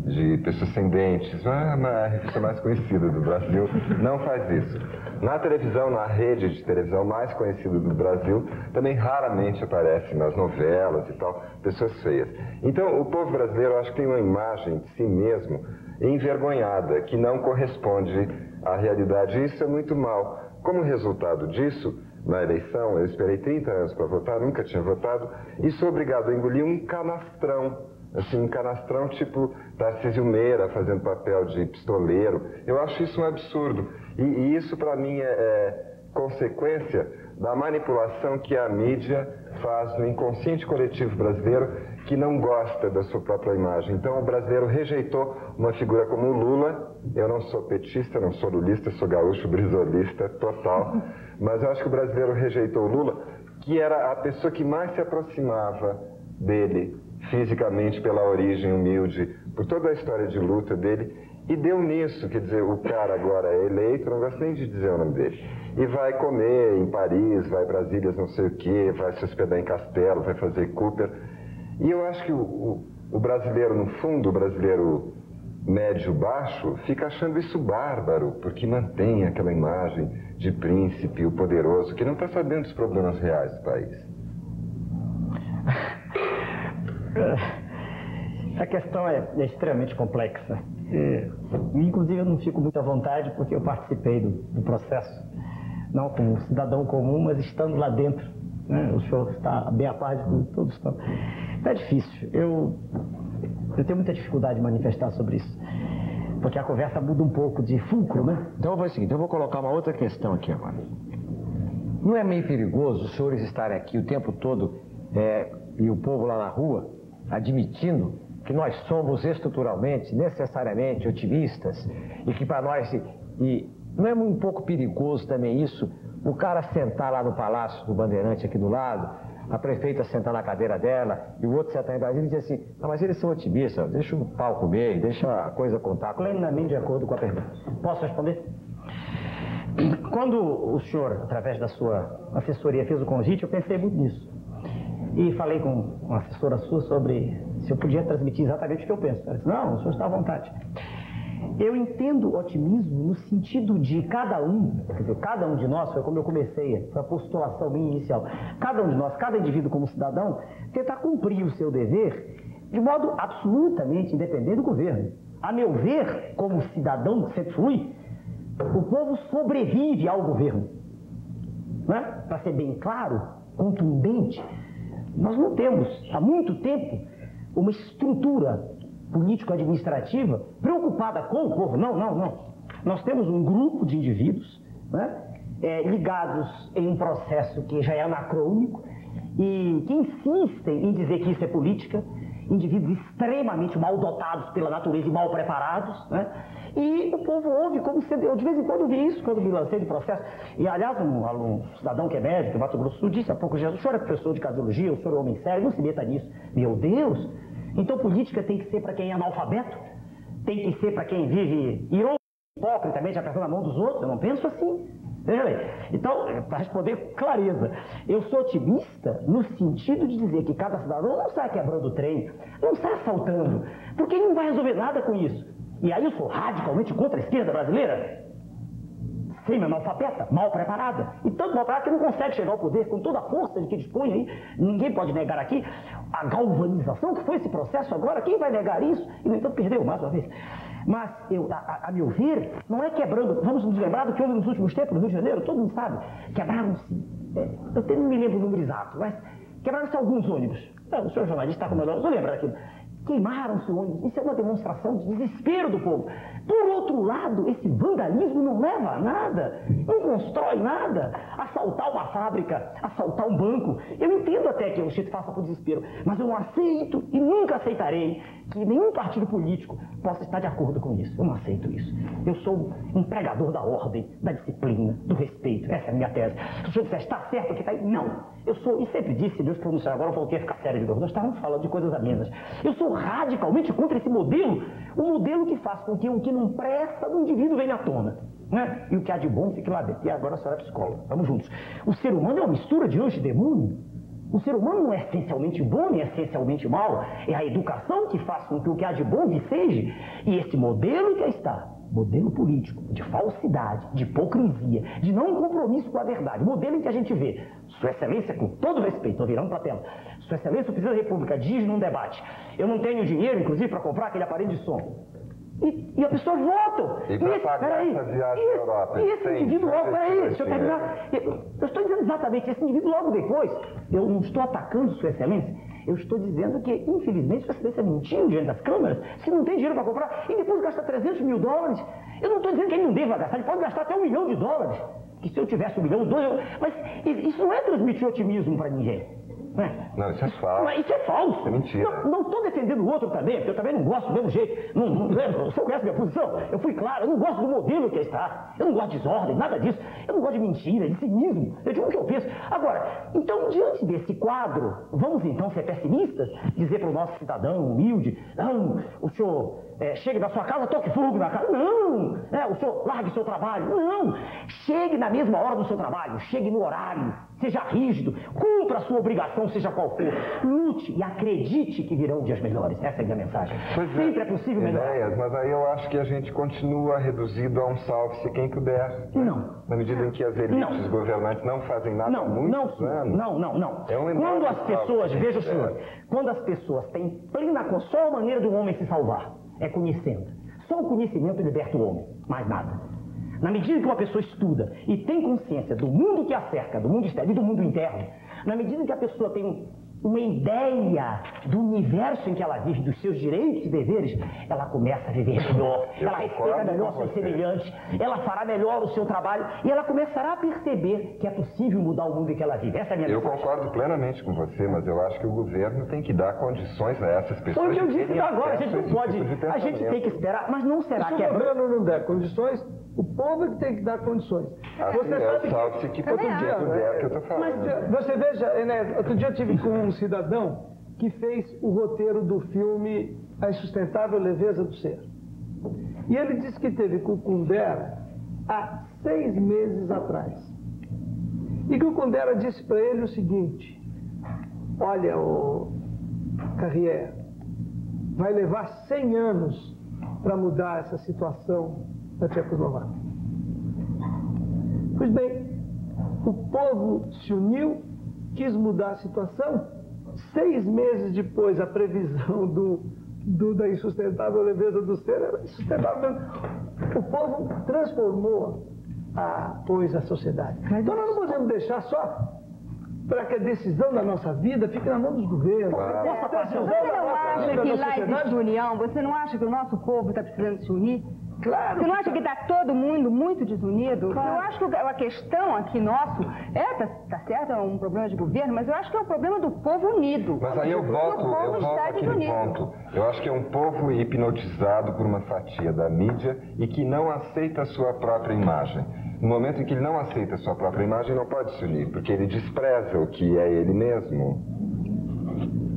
de pessoas sem dentes. A revista mais conhecida do Brasil não faz isso. Na televisão, na rede de televisão mais conhecida do Brasil, também raramente aparece nas novelas e tal, pessoas feias. Então, o povo brasileiro, acho que tem uma imagem de si mesmo envergonhada, que não corresponde à realidade. E isso é muito mal. Como resultado disso, na eleição, eu esperei 30 anos para votar, nunca tinha votado, e sou obrigado a engolir um canastrão. Assim, um canastrão tipo Tarcísio Meira fazendo papel de pistoleiro. Eu acho isso um absurdo. E isso, para mim, é consequência da manipulação que a mídia faz no inconsciente coletivo brasileiro, que não gosta da sua própria imagem. Então, o brasileiro rejeitou uma figura como o Lula. Eu não sou petista, não sou lulista, sou gaúcho brisolista total. Mas eu acho que o brasileiro rejeitou o Lula, que era a pessoa que mais se aproximava dele fisicamente, pela origem humilde, por toda a história de luta dele, e deu nisso. Quer dizer, o cara agora é eleito, não gosto nem de dizer o nome dele, e vai comer em Paris, vai para Brasília, não sei o quê, vai se hospedar em castelo, vai fazer Cooper. E eu acho que o brasileiro, no fundo, o brasileiro médio-baixo, fica achando isso bárbaro, porque mantém aquela imagem de príncipe, o poderoso, que não está sabendo dos problemas reais do país. A questão é extremamente complexa. Inclusive, eu não fico muito à vontade porque eu participei do processo, não como cidadão comum, mas estando lá dentro. Né? O senhor está bem a par de todos. Está difícil. Eu tenho muita dificuldade de manifestar sobre isso, porque a conversa muda um pouco de fulcro, né? Então, foi o seguinte, eu vou colocar uma outra questão aqui agora. Não é meio perigoso os senhores estarem aqui o tempo todo e o povo lá na rua admitindo que nós somos estruturalmente, necessariamente otimistas e que para nós... E não é um pouco perigoso também isso? O cara sentar lá no Palácio do Bandeirante aqui do lado, a prefeita sentar na cadeira dela e o outro sentar em Brasília e dizer assim: não, mas eles são otimistas, deixa o pau comer, deixa a coisa contar. Plenamente de acordo com a pergunta. Posso responder? Quando o senhor, através da sua assessoria, fez o convite, eu pensei muito nisso. E falei com uma assessora sua sobre se eu podia transmitir exatamente o que eu penso. Ela disse: não, o senhor está à vontade. Eu entendo otimismo no sentido de cada um, quer dizer, cada um de nós, foi como eu comecei, foi a postulação minha inicial, cada um de nós, cada indivíduo como cidadão, tentar cumprir o seu dever de modo absolutamente independente do governo. A meu ver, como cidadão que sempre fui, o povo sobrevive ao governo. né? Para ser bem claro, contundente, nós não temos, há muito tempo, uma estrutura político-administrativa preocupada com o povo. Não. Nós temos um grupo de indivíduos, né, ligados em um processo que já é anacrônico e que insistem em dizer que isso é política, indivíduos extremamente mal dotados pela natureza e mal preparados, né? E o povo ouve como se... Eu de vez em quando vi isso, quando me lancei do processo. E, aliás, um cidadão que é médico, em Mato Grosso do Sul, disse há pouco, Jesus, o senhor é professor de cardiologia, o senhor é homem sério, não se meta nisso. Meu Deus! Então política tem que ser para quem é analfabeto? Tem que ser para quem vive hipócritamente apertando a mão dos outros? Eu não penso assim. Veja bem. Então, para responder com clareza, eu sou otimista no sentido de dizer que cada cidadão não sai quebrando o trem, não sai assaltando, porque ele não vai resolver nada com isso. E aí eu sou radicalmente contra a esquerda brasileira, semi-analfabeta, mal preparada. E tanto mal preparada que não consegue chegar ao poder com toda a força de que dispõe aí. Ninguém pode negar aqui a galvanização que foi esse processo agora. Quem vai negar isso? E, no entanto, perdeu mais uma vez. Mas, a meu ver, não é quebrando. Vamos nos lembrar do que houve nos últimos tempos, no Rio de Janeiro, todo mundo sabe. Quebraram-se, eu não me lembro o número exato, mas quebraram-se alguns ônibus. O senhor jornalista está com o melhor, eu lembro daquilo. Queimaram-se ônibus. Isso é uma demonstração de desespero do povo. Por outro lado, esse vandalismo não leva a nada, não constrói nada. Assaltar uma fábrica, assaltar um banco, eu entendo até que o sujeito faça por desespero, mas eu não aceito e nunca aceitarei que nenhum partido político possa estar de acordo com isso. Eu não aceito isso. Eu sou um pregador da ordem, da disciplina, do respeito. Essa é a minha tese. Se o senhor disser, está certo que está aí, não. Eu sou, e sempre disse, Deus pronunciar agora, eu falei que ia ficar sério de novo. Nós estávamos falando de coisas amenas. Eu sou radicalmente contra esse modelo, um modelo que faz com que o que não presta do indivíduo venha à tona, né? E o que há de bom fique lá dentro. E agora a senhora é psicóloga, vamos juntos. O ser humano é uma mistura de anjo e demônio. O ser humano não é essencialmente bom nem essencialmente mal. É a educação que faz com que o que há de bom seja. E esse modelo que aí está, modelo político, de falsidade, de hipocrisia, de não compromisso com a verdade, modelo em que a gente vê Sua Excelência, com todo respeito, estou virando para a tela, Sua Excelência, o Presidente da República diz num debate, eu não tenho dinheiro, inclusive, para comprar aquele aparelho de som. E as pessoas votam. E para pagar essa viagem à Europa. E esse indivíduo logo, peraí, deixa eu terminar. Eu estou dizendo exatamente, esse indivíduo logo depois, eu não estou atacando Sua Excelência, eu estou dizendo que, infelizmente, Sua Excelência mentiu diante das câmeras, se não tem dinheiro para comprar, e depois gasta 300 mil dólares. Eu não estou dizendo que ele não deva gastar, ele pode gastar até $1 milhão. Que se eu tivesse $1 milhão, 2 milhões. Mas isso não é transmitir otimismo para ninguém. Não, isso é falso. Mas isso é falso. Isso é mentira. Não estou defendendo o outro também, porque eu também não gosto do mesmo jeito. O senhor conhece minha posição? Eu fui claro, eu não gosto do modelo que está. Eu não gosto de desordem, nada disso. Eu não gosto de mentira, de cinismo. Eu digo o que eu penso. Agora, então, diante desse quadro, vamos então ser pessimistas? Dizer para o nosso cidadão humilde, não, o senhor chegue na sua casa, toque fogo na casa. Não! O senhor largue seu trabalho. Não! Chegue na mesma hora do seu trabalho, chegue no horário, seja rígido, cumpra a sua obrigação, seja qual for. Lute e acredite que virão dias melhores. Essa é a minha mensagem. Sempre é possível melhorar. Mas aí eu acho que a gente continua reduzido a um salve-se quem puder. Não. Na medida em que as elites governantes não fazem nada há muitos anos. Não. É um quando as pessoas, veja o senhor, quando as pessoas têm plena consciência, só a maneira de um homem se salvar é conhecendo. Só o conhecimento liberta o homem, mais nada. Na medida que uma pessoa estuda e tem consciência do mundo que a cerca, do mundo externo e do mundo interno, na medida que a pessoa tem uma ideia do universo em que ela vive, dos seus direitos e deveres, ela começa a viver melhor, ela respeita melhor seus semelhantes, ela fará melhor o seu trabalho e ela começará a perceber que é possível mudar o mundo em que ela vive. Essa é a minha mensagem. Eu concordo plenamente com você, mas eu acho que o governo tem que dar condições a essas pessoas. Foi o que eu disse agora, a gente não pode, a gente tem que esperar, mas não será que se o governo não der condições, o povo é que tem que dar condições. Assim você sabe que outro dia, que eu estou falando. Mas você veja, Enéas, outro dia eu tive com um cidadão que fez o roteiro do filme A Insustentável Leveza do Ser. E ele disse que teve com o Kundera há 6 meses atrás. E que o Kundera disse para ele o seguinte: olha, ô Carrière, vai levar 100 anos para mudar essa situação da Tchecoslováquia. Pois bem, o povo se uniu, quis mudar a situação. 6 meses depois, a previsão da insustentável leveza do ser era insustentável. O povo transformou pôs à sociedade. Então nós não podemos deixar só para que a decisão da nossa vida fique na mão dos governos. Você não acha que lá existe união? Você não acha que o nosso povo está precisando se unir? Claro. Você não acha que está todo mundo muito desunido? Claro. Eu acho que a questão aqui nosso tá certo, é um problema de governo, mas eu acho que é um problema do povo unido. Mas aí eu volto àquele ponto. Eu acho que é um povo hipnotizado por uma fatia da mídia e que não aceita a sua própria imagem. No momento em que ele não aceita a sua própria imagem, não pode se unir, porque ele despreza o que é ele mesmo.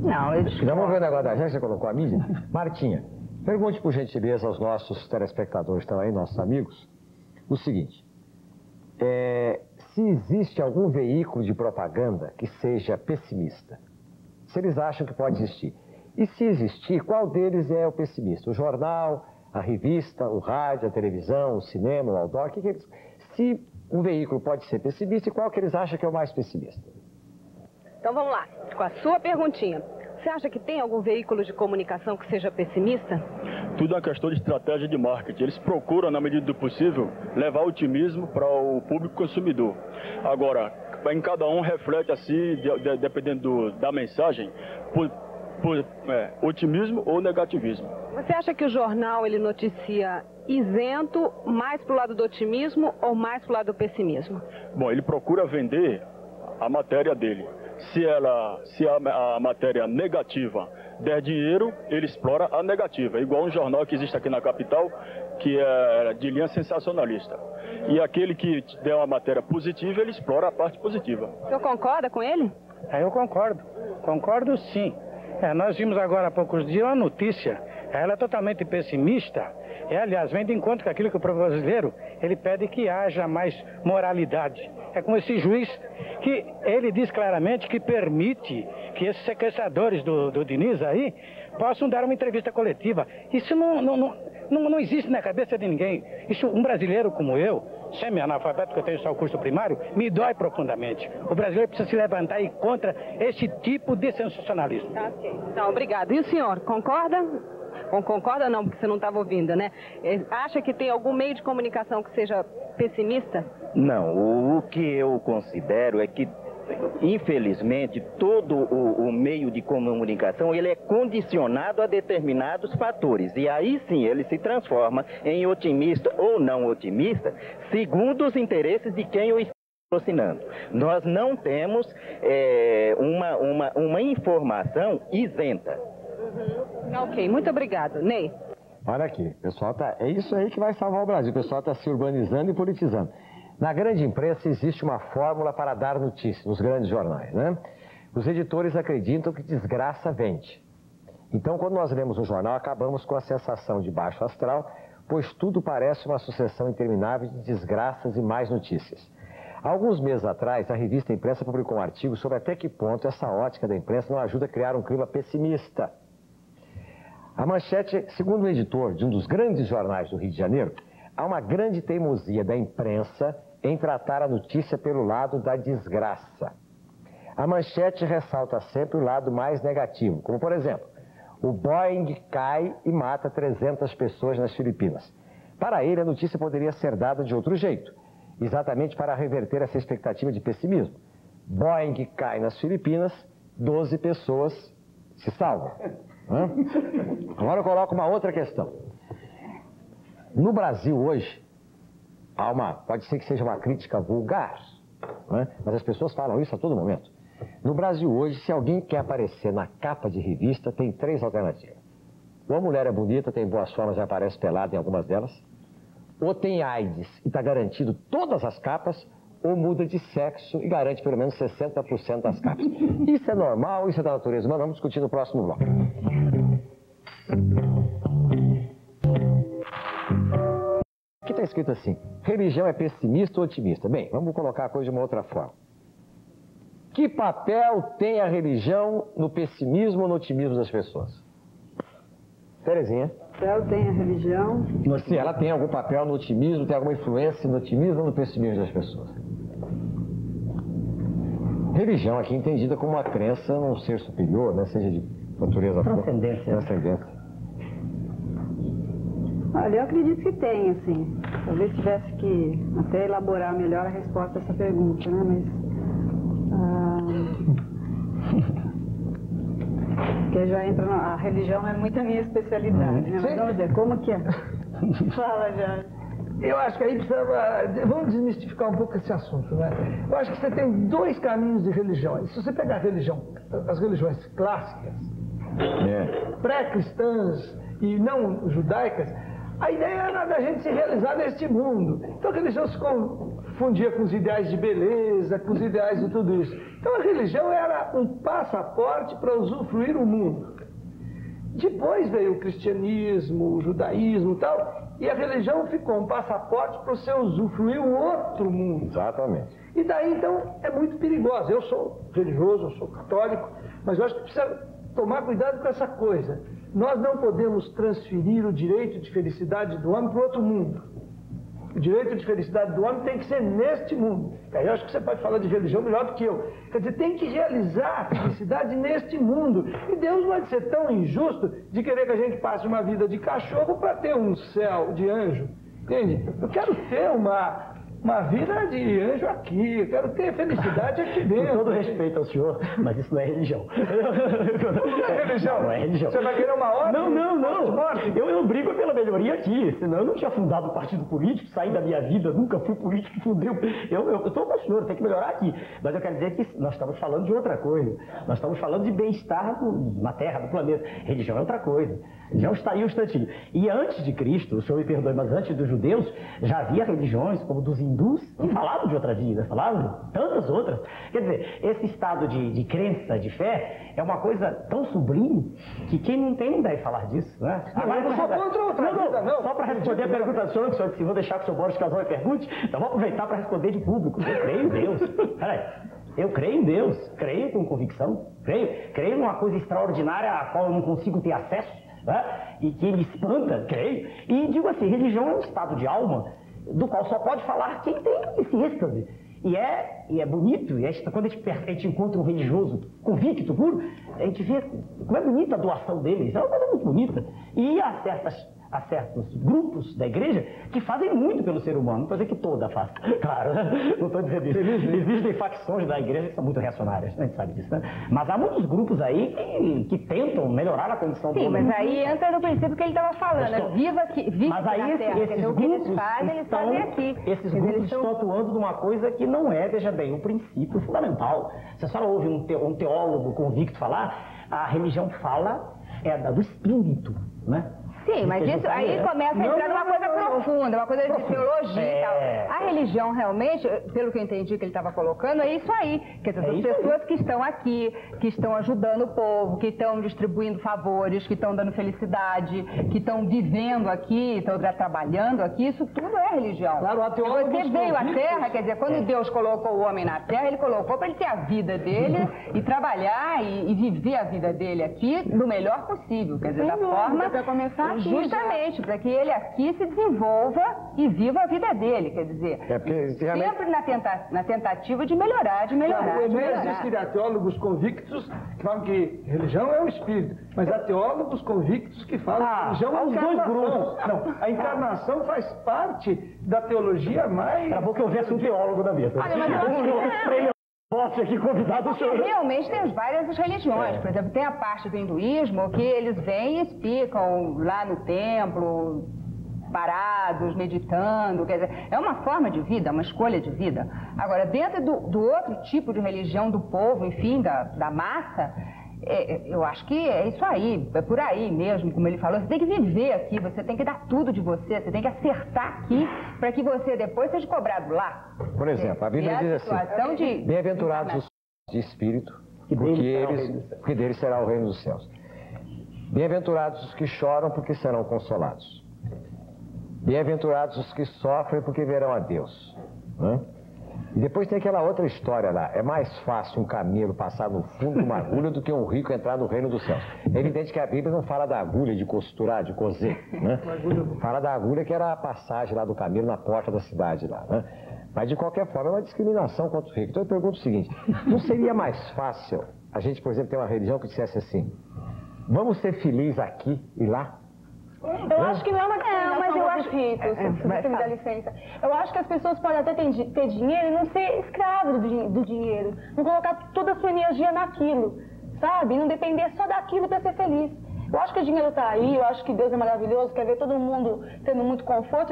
Não, vamos ver o negócio da gente, você colocou a mídia? Martinha, pergunte por gentileza aos nossos telespectadores que estão aí, nossos amigos, o seguinte: se existe algum veículo de propaganda que seja pessimista, se eles acham que pode existir. E se existir, qual deles é o pessimista? O jornal, a revista, o rádio, a televisão, o cinema, o outdoor? Se um veículo pode ser pessimista, e qual que eles acham que é o mais pessimista? Então vamos lá, com a sua perguntinha. Você acha que tem algum veículo de comunicação que seja pessimista? Tudo é uma questão de estratégia de marketing. Eles procuram, na medida do possível, levar otimismo para o público consumidor. Agora, em cada um reflete assim, dependendo da mensagem, otimismo ou negativismo. Você acha que o jornal ele noticia isento mais para o lado do otimismo ou mais para o lado do pessimismo? Bom, ele procura vender a matéria dele. Se a matéria negativa der dinheiro, ele explora a negativa. Igual um jornal que existe aqui na capital, que é de linha sensacionalista. E aquele que der uma matéria positiva, ele explora a parte positiva. O senhor concorda com ele? Eu concordo. Concordo sim. Nós vimos agora há poucos dias uma notícia. Ela é totalmente pessimista. Aliás, vem de encontro com aquilo que o povo brasileiro, ele pede que haja mais moralidade. É como esse juiz que ele diz claramente que permite que esses sequestradores do Diniz aí possam dar uma entrevista coletiva. Isso não existe na cabeça de ninguém. Isso, um brasileiro como eu, semi-analfabeto, que eu tenho só o curso primário, me dói profundamente. O brasileiro precisa se levantar e contra esse tipo de sensacionalismo. Ok. Então, obrigado. E o senhor, concorda? Concorda não, porque você não estava ouvindo, né? Acha que tem algum meio de comunicação que seja pessimista? Não, o que eu considero é que, infelizmente, todo o meio de comunicação ele é condicionado a determinados fatores. E aí sim ele se transforma em otimista ou não otimista, segundo os interesses de quem o está patrocinando. Nós não temos uma informação isenta. Ok, muito obrigado. Ney? Olha aqui, pessoal, é isso aí que vai salvar o Brasil. O pessoal está se urbanizando e politizando. Na grande imprensa existe uma fórmula para dar notícia, nos grandes jornais, né? Os editores acreditam que desgraça vende. Então, quando nós lemos um jornal, acabamos com a sensação de baixo astral, pois tudo parece uma sucessão interminável de desgraças e mais notícias. Há alguns meses atrás, a revista Imprensa publicou um artigo sobre até que ponto essa ótica da imprensa não ajuda a criar um clima pessimista. A manchete, segundo o editor de um dos grandes jornais do Rio de Janeiro, há uma grande teimosia da imprensa em tratar a notícia pelo lado da desgraça. A manchete ressalta sempre o lado mais negativo, como por exemplo, o Boeing cai e mata 300 pessoas nas Filipinas. Para ele, a notícia poderia ser dada de outro jeito, exatamente para reverter essa expectativa de pessimismo. Boeing cai nas Filipinas, 12 pessoas se salvam. Agora eu coloco uma outra questão. No Brasil hoje, pode ser que seja uma crítica vulgar, mas as pessoas falam isso a todo momento. No Brasil hoje, se alguém quer aparecer na capa de revista, tem 3 alternativas. Ou a mulher é bonita, tem boas formas e aparece pelada em algumas delas, ou tem AIDS e está garantido todas as capas, ou muda de sexo e garante pelo menos 60% das capas. Isso é normal, isso é da natureza humana. Vamos discutir no próximo bloco. Aqui está escrito assim: religião é pessimista ou otimista? Bem, vamos colocar a coisa de uma outra forma. Que papel tem a religião no pessimismo ou no otimismo das pessoas? Terezinha? Papel tem a religião? Se ela tem algum papel no otimismo, tem alguma influência no otimismo ou no pessimismo das pessoas? Religião aqui entendida como uma crença num ser superior, né? Seja de natureza... Transcendência. Olha, eu acredito que tem, assim. Talvez tivesse que até elaborar melhor a resposta a essa pergunta, né? Mas... porque já entra a religião é muito a minha especialidade, né? Mas vamos ver, como que é? Fala, já. Eu acho que aí precisa... Vamos desmistificar um pouco esse assunto, né? Eu acho que você tem dois caminhos de religiões. Se você pegar as religiões clássicas, pré-cristãs e não judaicas, a ideia era da gente se realizar neste mundo. Então a religião se confundia com os ideais de beleza, com os ideais de tudo isso. Então a religião era um passaporte para usufruir o mundo. Depois veio o cristianismo, o judaísmo e tal, e a religião ficou um passaporte para você usufruir o outro mundo. Exatamente. E daí, então, é muito perigosa. Eu sou religioso, eu sou católico, mas eu acho que precisa tomar cuidado com essa coisa. Nós não podemos transferir o direito de felicidade do homem para o outro mundo. O direito de felicidade do homem tem que ser neste mundo. Aí eu acho que você pode falar de religião melhor do que eu. Quer dizer, tem que realizar a felicidade neste mundo. E Deus não vai ser tão injusto de querer que a gente passe uma vida de cachorro para ter um céu de anjo. Entende? Eu quero ter uma vida de anjo aqui, eu quero ter felicidade aqui dentro. Com todo respeito ao senhor, mas isso não é religião. Não é religião? Não é religião. Você vai querer uma ordem? Não. Eu brigo pela melhoria aqui, senão eu não tinha fundado um partido político, saí da minha vida, nunca fui político, fundei. Eu estou com o senhor, tem que melhorar aqui. Mas eu quero dizer que nós estamos falando de outra coisa. Nós estamos falando de bem-estar na Terra, no planeta. Religião é outra coisa. Religião está aí um instantinho. E antes de Cristo, o senhor me perdoe, mas antes dos judeus, já havia religiões como dos hindus, que falavam de outra vida, falavam de tantas outras. Quer dizer, esse estado de crença, de fé, é uma coisa tão sublime que quem não tem não deve falar disso, né? Agora, eu não sou contra outra vida, não. Só para responder a pergunta do senhor, que o senhor disse, vou deixar que o senhor Boris Casal me pergunte, então vou aproveitar para responder de público. Eu creio em Deus. Peraí. Eu creio em Deus, creio com convicção, creio numa coisa extraordinária a qual eu não consigo ter acesso, né? E que me espanta, creio. E digo assim, religião é um estado de alma do qual só pode falar quem tem esse êxtase. E é bonito, quando a gente encontra um religioso convicto, puro, a gente vê como é bonita a doação dele, isso é uma coisa muito bonita. E há certos grupos da igreja que fazem muito pelo ser humano, não estou dizendo que toda faz, claro, não estou dizendo isso. Existem facções da igreja que são muito reacionárias, a gente sabe disso, né? Mas há muitos grupos aí que tentam melhorar a condição do homem. Sim, mas aí entra no princípio que ele estava falando, viva mas aí o que eles fazem aqui. Esses grupos estão atuando numa coisa que não é, veja bem, um princípio fundamental. Você só ouve um teólogo convicto falar, a religião fala do espírito, né? Sim, mas isso aí começa a entrar numa coisa profunda, uma coisa de teologia e tal. A religião realmente, pelo que eu entendi que ele estava colocando, é isso aí. Quer dizer, as pessoas que estão aqui, que estão ajudando o povo, que estão distribuindo favores, que estão dando felicidade, que estão vivendo aqui, estão trabalhando aqui, isso tudo é religião. Claro, você veio à Terra, quer dizer, quando Deus colocou o homem na Terra, ele colocou para ele ter a vida dele e trabalhar e viver a vida dele aqui do melhor possível, quer dizer, da forma... Para começar aqui, justamente, para que ele aqui se desenvolva e viva a vida dele, quer dizer, sempre na tentativa de melhorar, Existem teólogos convictos que falam que religião é o espírito, mas há teólogos convictos que falam que religião é a encarnação. Não, a encarnação faz parte da teologia mais... Era bom que eu houvesse um teólogo da mesa. Olha, mas posso aqui convidar o senhor. Realmente tem várias religiões. Por exemplo, tem a parte do hinduísmo que eles vêm e explicam lá no templo, parados, meditando. Quer dizer, é uma forma de vida, uma escolha de vida. Agora, dentro do outro tipo de religião do povo, enfim, da massa, eu acho que é isso aí, é por aí mesmo, como ele falou. Você tem que viver aqui, você tem que dar tudo de você tem que acertar aqui para que você depois seja cobrado lá. Por exemplo, a Bíblia diz assim, bem-aventurados os de espírito, porque deles será o reino dos céus. Bem-aventurados os que choram, porque serão consolados. Bem-aventurados os que sofrem, porque verão a Deus. Né? E depois tem aquela outra história lá. É mais fácil um camelo passar no fundo de uma agulha do que um rico entrar no reino dos céus. É evidente que a Bíblia não fala da agulha de costurar, de coser, né? Fala da agulha que era a passagem lá do camelo na porta da cidade lá, né? Mas de qualquer forma é uma discriminação contra o rico. Então eu pergunto o seguinte, não seria mais fácil a gente, por exemplo, ter uma religião que dissesse assim, vamos ser felizes aqui e lá? Eu acho que não é uma questão, mas eu acho rico, se você me dá licença. Eu acho que as pessoas podem até ter dinheiro e não ser escravo do dinheiro. Não colocar toda a sua energia naquilo, sabe? Não depender só daquilo para ser feliz. Eu acho que o dinheiro está aí, eu acho que Deus é maravilhoso, quer ver todo mundo tendo muito conforto.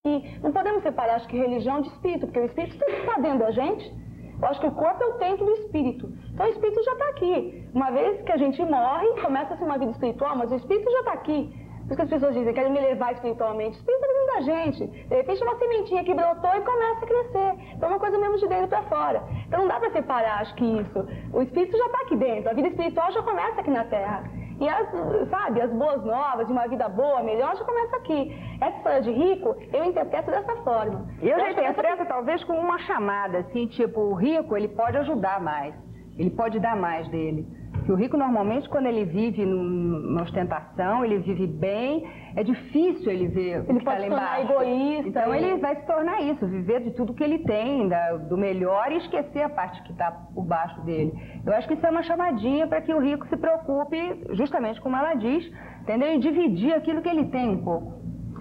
E não podemos separar, acho que religião de espírito, porque o espírito está dentro da gente. Eu acho que o corpo é o templo do espírito. Então o espírito já está aqui. Uma vez que a gente morre, começa-se uma vida espiritual, mas o espírito já está aqui. Por isso que as pessoas dizem, querem me levar espiritualmente. O espírito está dentro da gente. De repente uma sementinha que brotou e começa a crescer. Então é uma coisa mesmo de dentro para fora. Então não dá para separar, acho que isso. O espírito já está aqui dentro. A vida espiritual já começa aqui na Terra. E as boas novas, de uma vida boa, melhor, já começa aqui. Essa história de rico, eu interpreto dessa forma. Eu já interpreto talvez com uma chamada, assim, tipo, o rico, ele pode ajudar mais. Ele pode dar mais dele. Que o rico, normalmente, quando ele vive na ostentação, ele vive bem, é difícil ele ver o que está lá embaixo. Ele pode se tornar egoísta. Então, ele vai se tornar isso, viver de tudo que ele tem, do melhor, e esquecer a parte que está por baixo dele. Eu acho que isso é uma chamadinha para que o rico se preocupe, justamente como ela diz, entendeu? E dividir aquilo que ele tem um pouco.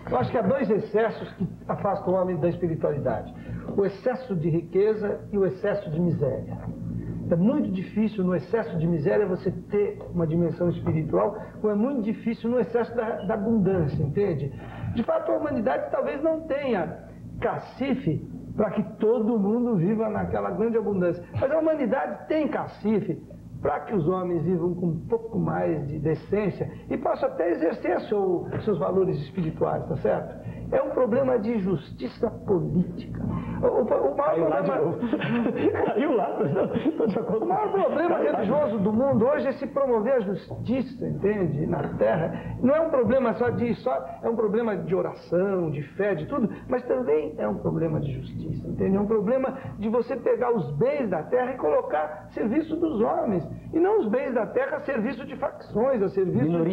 Eu acho que há dois excessos que afastam o homem da espiritualidade. O excesso de riqueza e o excesso de miséria. É muito difícil no excesso de miséria você ter uma dimensão espiritual, ou é muito difícil no excesso da abundância, entende? De fato, a humanidade talvez não tenha cacife para que todo mundo viva naquela grande abundância. Mas a humanidade tem cacife para que os homens vivam com um pouco mais de decência e possam até exercer seus valores espirituais, tá certo? É um problema de justiça política. O maior problema religioso do mundo hoje é se promover a justiça, entende? Na Terra. Não é um problema é um problema de oração, de fé, de tudo, mas também é um problema de justiça, entende? É um problema de você pegar os bens da Terra e colocar a serviço dos homens, e não os bens da Terra a serviço de facções, a serviço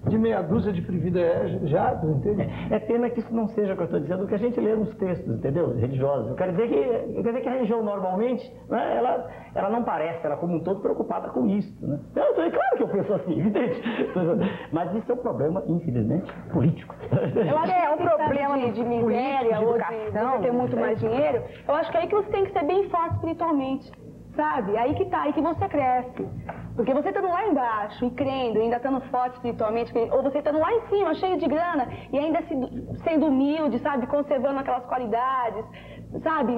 de meia dúzia de privilegiados, entende? É pena que isso não seja o que eu estou dizendo, o que a gente lê nos textos, entendeu? Religiosos. Eu quero dizer que a religião normalmente, né, ela não parece, ela como um todo preocupada com isso, né? Claro que eu penso assim, evidente. Mas isso é um problema, infelizmente, político. Eu acho que é um problema de miséria ou de você ter muito mais dinheiro. Eu acho que é aí que você tem que ser bem forte espiritualmente, sabe? Aí que tá, aí que você cresce. Porque você estando lá embaixo e crendo, ainda estando forte espiritualmente, ou você estando lá em cima, cheio de grana, e ainda sendo humilde, sabe? Conservando aquelas qualidades, sabe?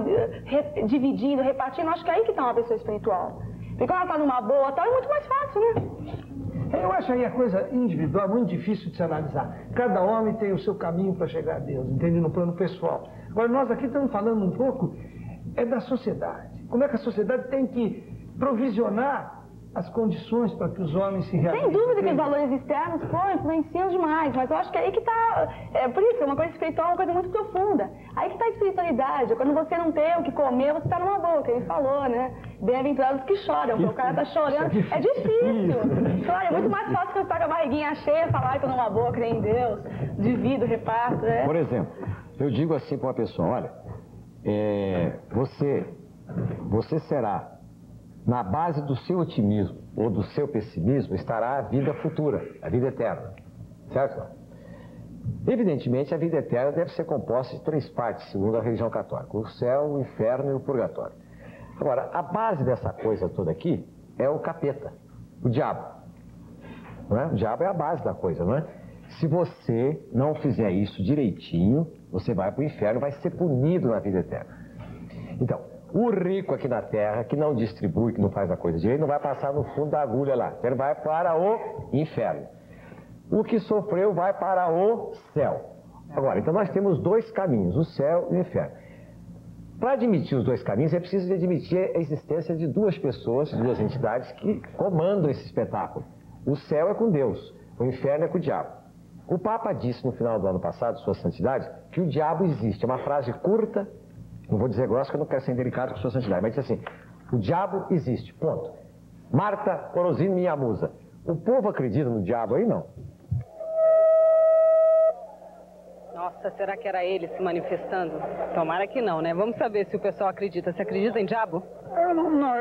Dividindo, repartindo, acho que é aí que está uma pessoa espiritual. Porque quando ela está numa boa, tá, é muito mais fácil, né? Eu acho aí a coisa individual muito difícil de se analisar. Cada homem tem o seu caminho para chegar a Deus, entende? No plano pessoal. Agora, nós aqui estamos falando um pouco da sociedade. Como é que a sociedade tem que provisionar as condições para que os homens se realizem. Sem dúvida que os valores externos, influenciam demais, mas eu acho que é aí que está, por isso, é uma coisa espiritual, uma coisa muito profunda. Aí que está a espiritualidade, quando você não tem o que comer, você está numa boa, que ele falou, né? Bem-aventurados que choram, porque o cara está chorando, é difícil. Claro, é muito mais fácil você estar com a barriguinha cheia, falar que eu estou numa boa, creio em Deus, divido, reparto, né? Por exemplo, eu digo assim para uma pessoa, olha, você será, na base do seu otimismo ou do seu pessimismo, estará a vida futura, a vida eterna, certo? Evidentemente, a vida eterna deve ser composta de 3 partes, segundo a religião católica: o céu, o inferno e o purgatório. Agora, a base dessa coisa toda aqui é o capeta, o diabo. Não é? O diabo é a base da coisa, não é? Se você não fizer isso direitinho, você vai para o inferno, vai ser punido na vida eterna. Então, o rico aqui na Terra, que não distribui, que não faz a coisa direito, não vai passar no fundo da agulha lá. Ele vai para o inferno. O que sofreu vai para o céu. Agora, então nós temos 2 caminhos, o céu e o inferno. Para admitir os 2 caminhos, é preciso admitir a existência de 2 pessoas, 2 entidades que comandam esse espetáculo. O céu é com Deus, o inferno é com o diabo. O Papa disse no final do ano passado, Sua Santidade, que o diabo existe. É uma frase curta, não vou dizer grossa, que eu não quero ser indelicado com Sua Santidade, mas diz assim: o diabo existe, ponto. Marta Orosino, minha musa. O povo acredita no diabo aí? Não. Nossa, será que era ele se manifestando? Tomara que não, né? Vamos saber se o pessoal acredita. Você acredita em diabo?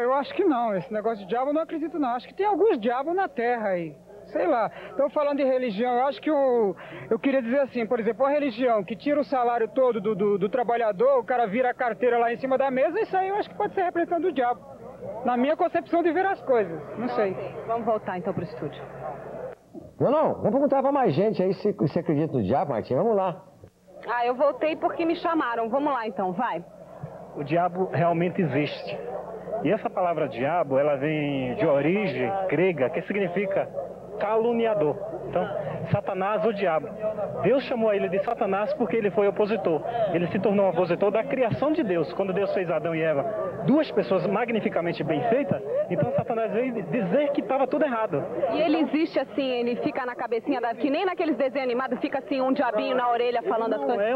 Eu acho que não. Esse negócio de diabo eu não acredito, não. Acho que tem alguns diabos na Terra aí. Sei lá. Então, falando de religião, eu acho que eu queria dizer assim, por exemplo, a religião que tira o salário todo do trabalhador, o cara vira a carteira lá em cima da mesa, isso aí eu acho que pode ser representando o diabo. Na minha concepção de ver as coisas, não sei. Vamos voltar então pro estúdio. Não, vamos perguntar pra mais gente aí se você acredita no diabo, Martinha, vamos lá. Ah, eu voltei porque me chamaram, vamos lá então, vai. O diabo realmente existe. E essa palavra diabo, ela vem de origem grega, que significa caluniador. Então, Satanás, o diabo. Deus chamou ele de Satanás porque ele foi opositor. Ele se tornou opositor da criação de Deus. Quando Deus fez Adão e Eva, duas pessoas magnificamente bem feitas, então Satanás veio dizer que estava tudo errado. E ele existe assim, ele fica na cabecinha que nem naqueles desenhos animados, fica assim um diabinho na orelha falando as coisas. Não é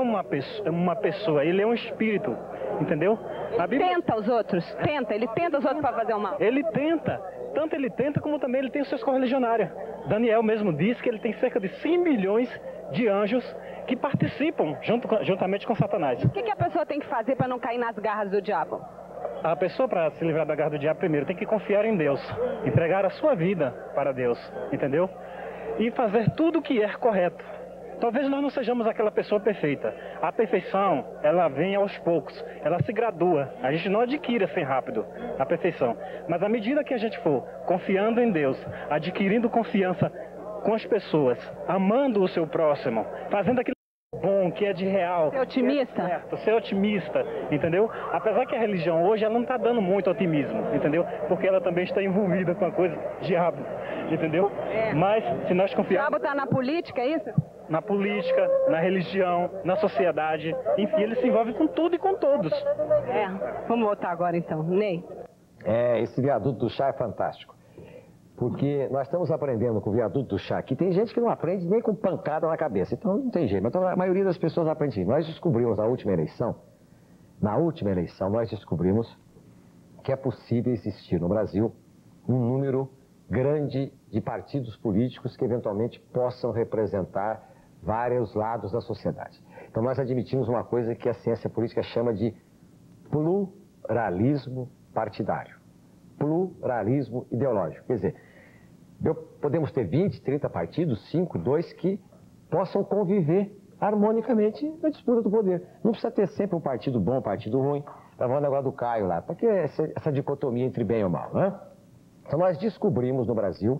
uma pessoa, ele é um espírito, entendeu? Ele tenta os outros, ele tenta os outros para fazer o mal. Ele tenta, tanto ele tenta como também ele tem os seus correligionários. Daniel mesmo diz que ele tem cerca de 100 milhões de anjos que participam juntamente com Satanás. O que a pessoa tem que fazer para não cair nas garras do diabo? A pessoa, para se livrar da garra do diabo, primeiro tem que confiar em Deus, entregar a sua vida para Deus, entendeu? E fazer tudo o que é correto. Talvez nós não sejamos aquela pessoa perfeita. A perfeição, ela vem aos poucos, ela se gradua. A gente não adquire assim rápido a perfeição. Mas à medida que a gente for confiando em Deus, adquirindo confiança com as pessoas, amando o seu próximo, fazendo aquilo bom, que é de real. Ser otimista? É certo, ser otimista, entendeu? Apesar que a religião hoje, ela não está dando muito otimismo, entendeu? Porque ela também está envolvida com a coisa diabo, entendeu? É. Mas se nós confiarmos... O diabo está na política, é isso? Na política, na religião, na sociedade, enfim, ele se envolve com tudo e com todos. Vamos voltar agora então, Ney. Esse viaduto do chá é fantástico, porque nós estamos aprendendo com o viaduto do chá, que tem gente que não aprende nem com pancada na cabeça, então não tem jeito, mas a maioria das pessoas aprende. Nós descobrimos na última eleição nós descobrimos que é possível existir no Brasil um número grande de partidos políticos que eventualmente possam representar vários lados da sociedade. Então nós admitimos uma coisa que a ciência política chama de pluralismo partidário, pluralismo ideológico. Quer dizer, podemos ter 20, 30 partidos, 5, 2, que possam conviver harmonicamente na disputa do poder. Não precisa ter sempre um partido bom, um partido ruim. Estava falando agora do Caio lá, para que essa dicotomia entre bem e mal, né? Então nós descobrimos no Brasil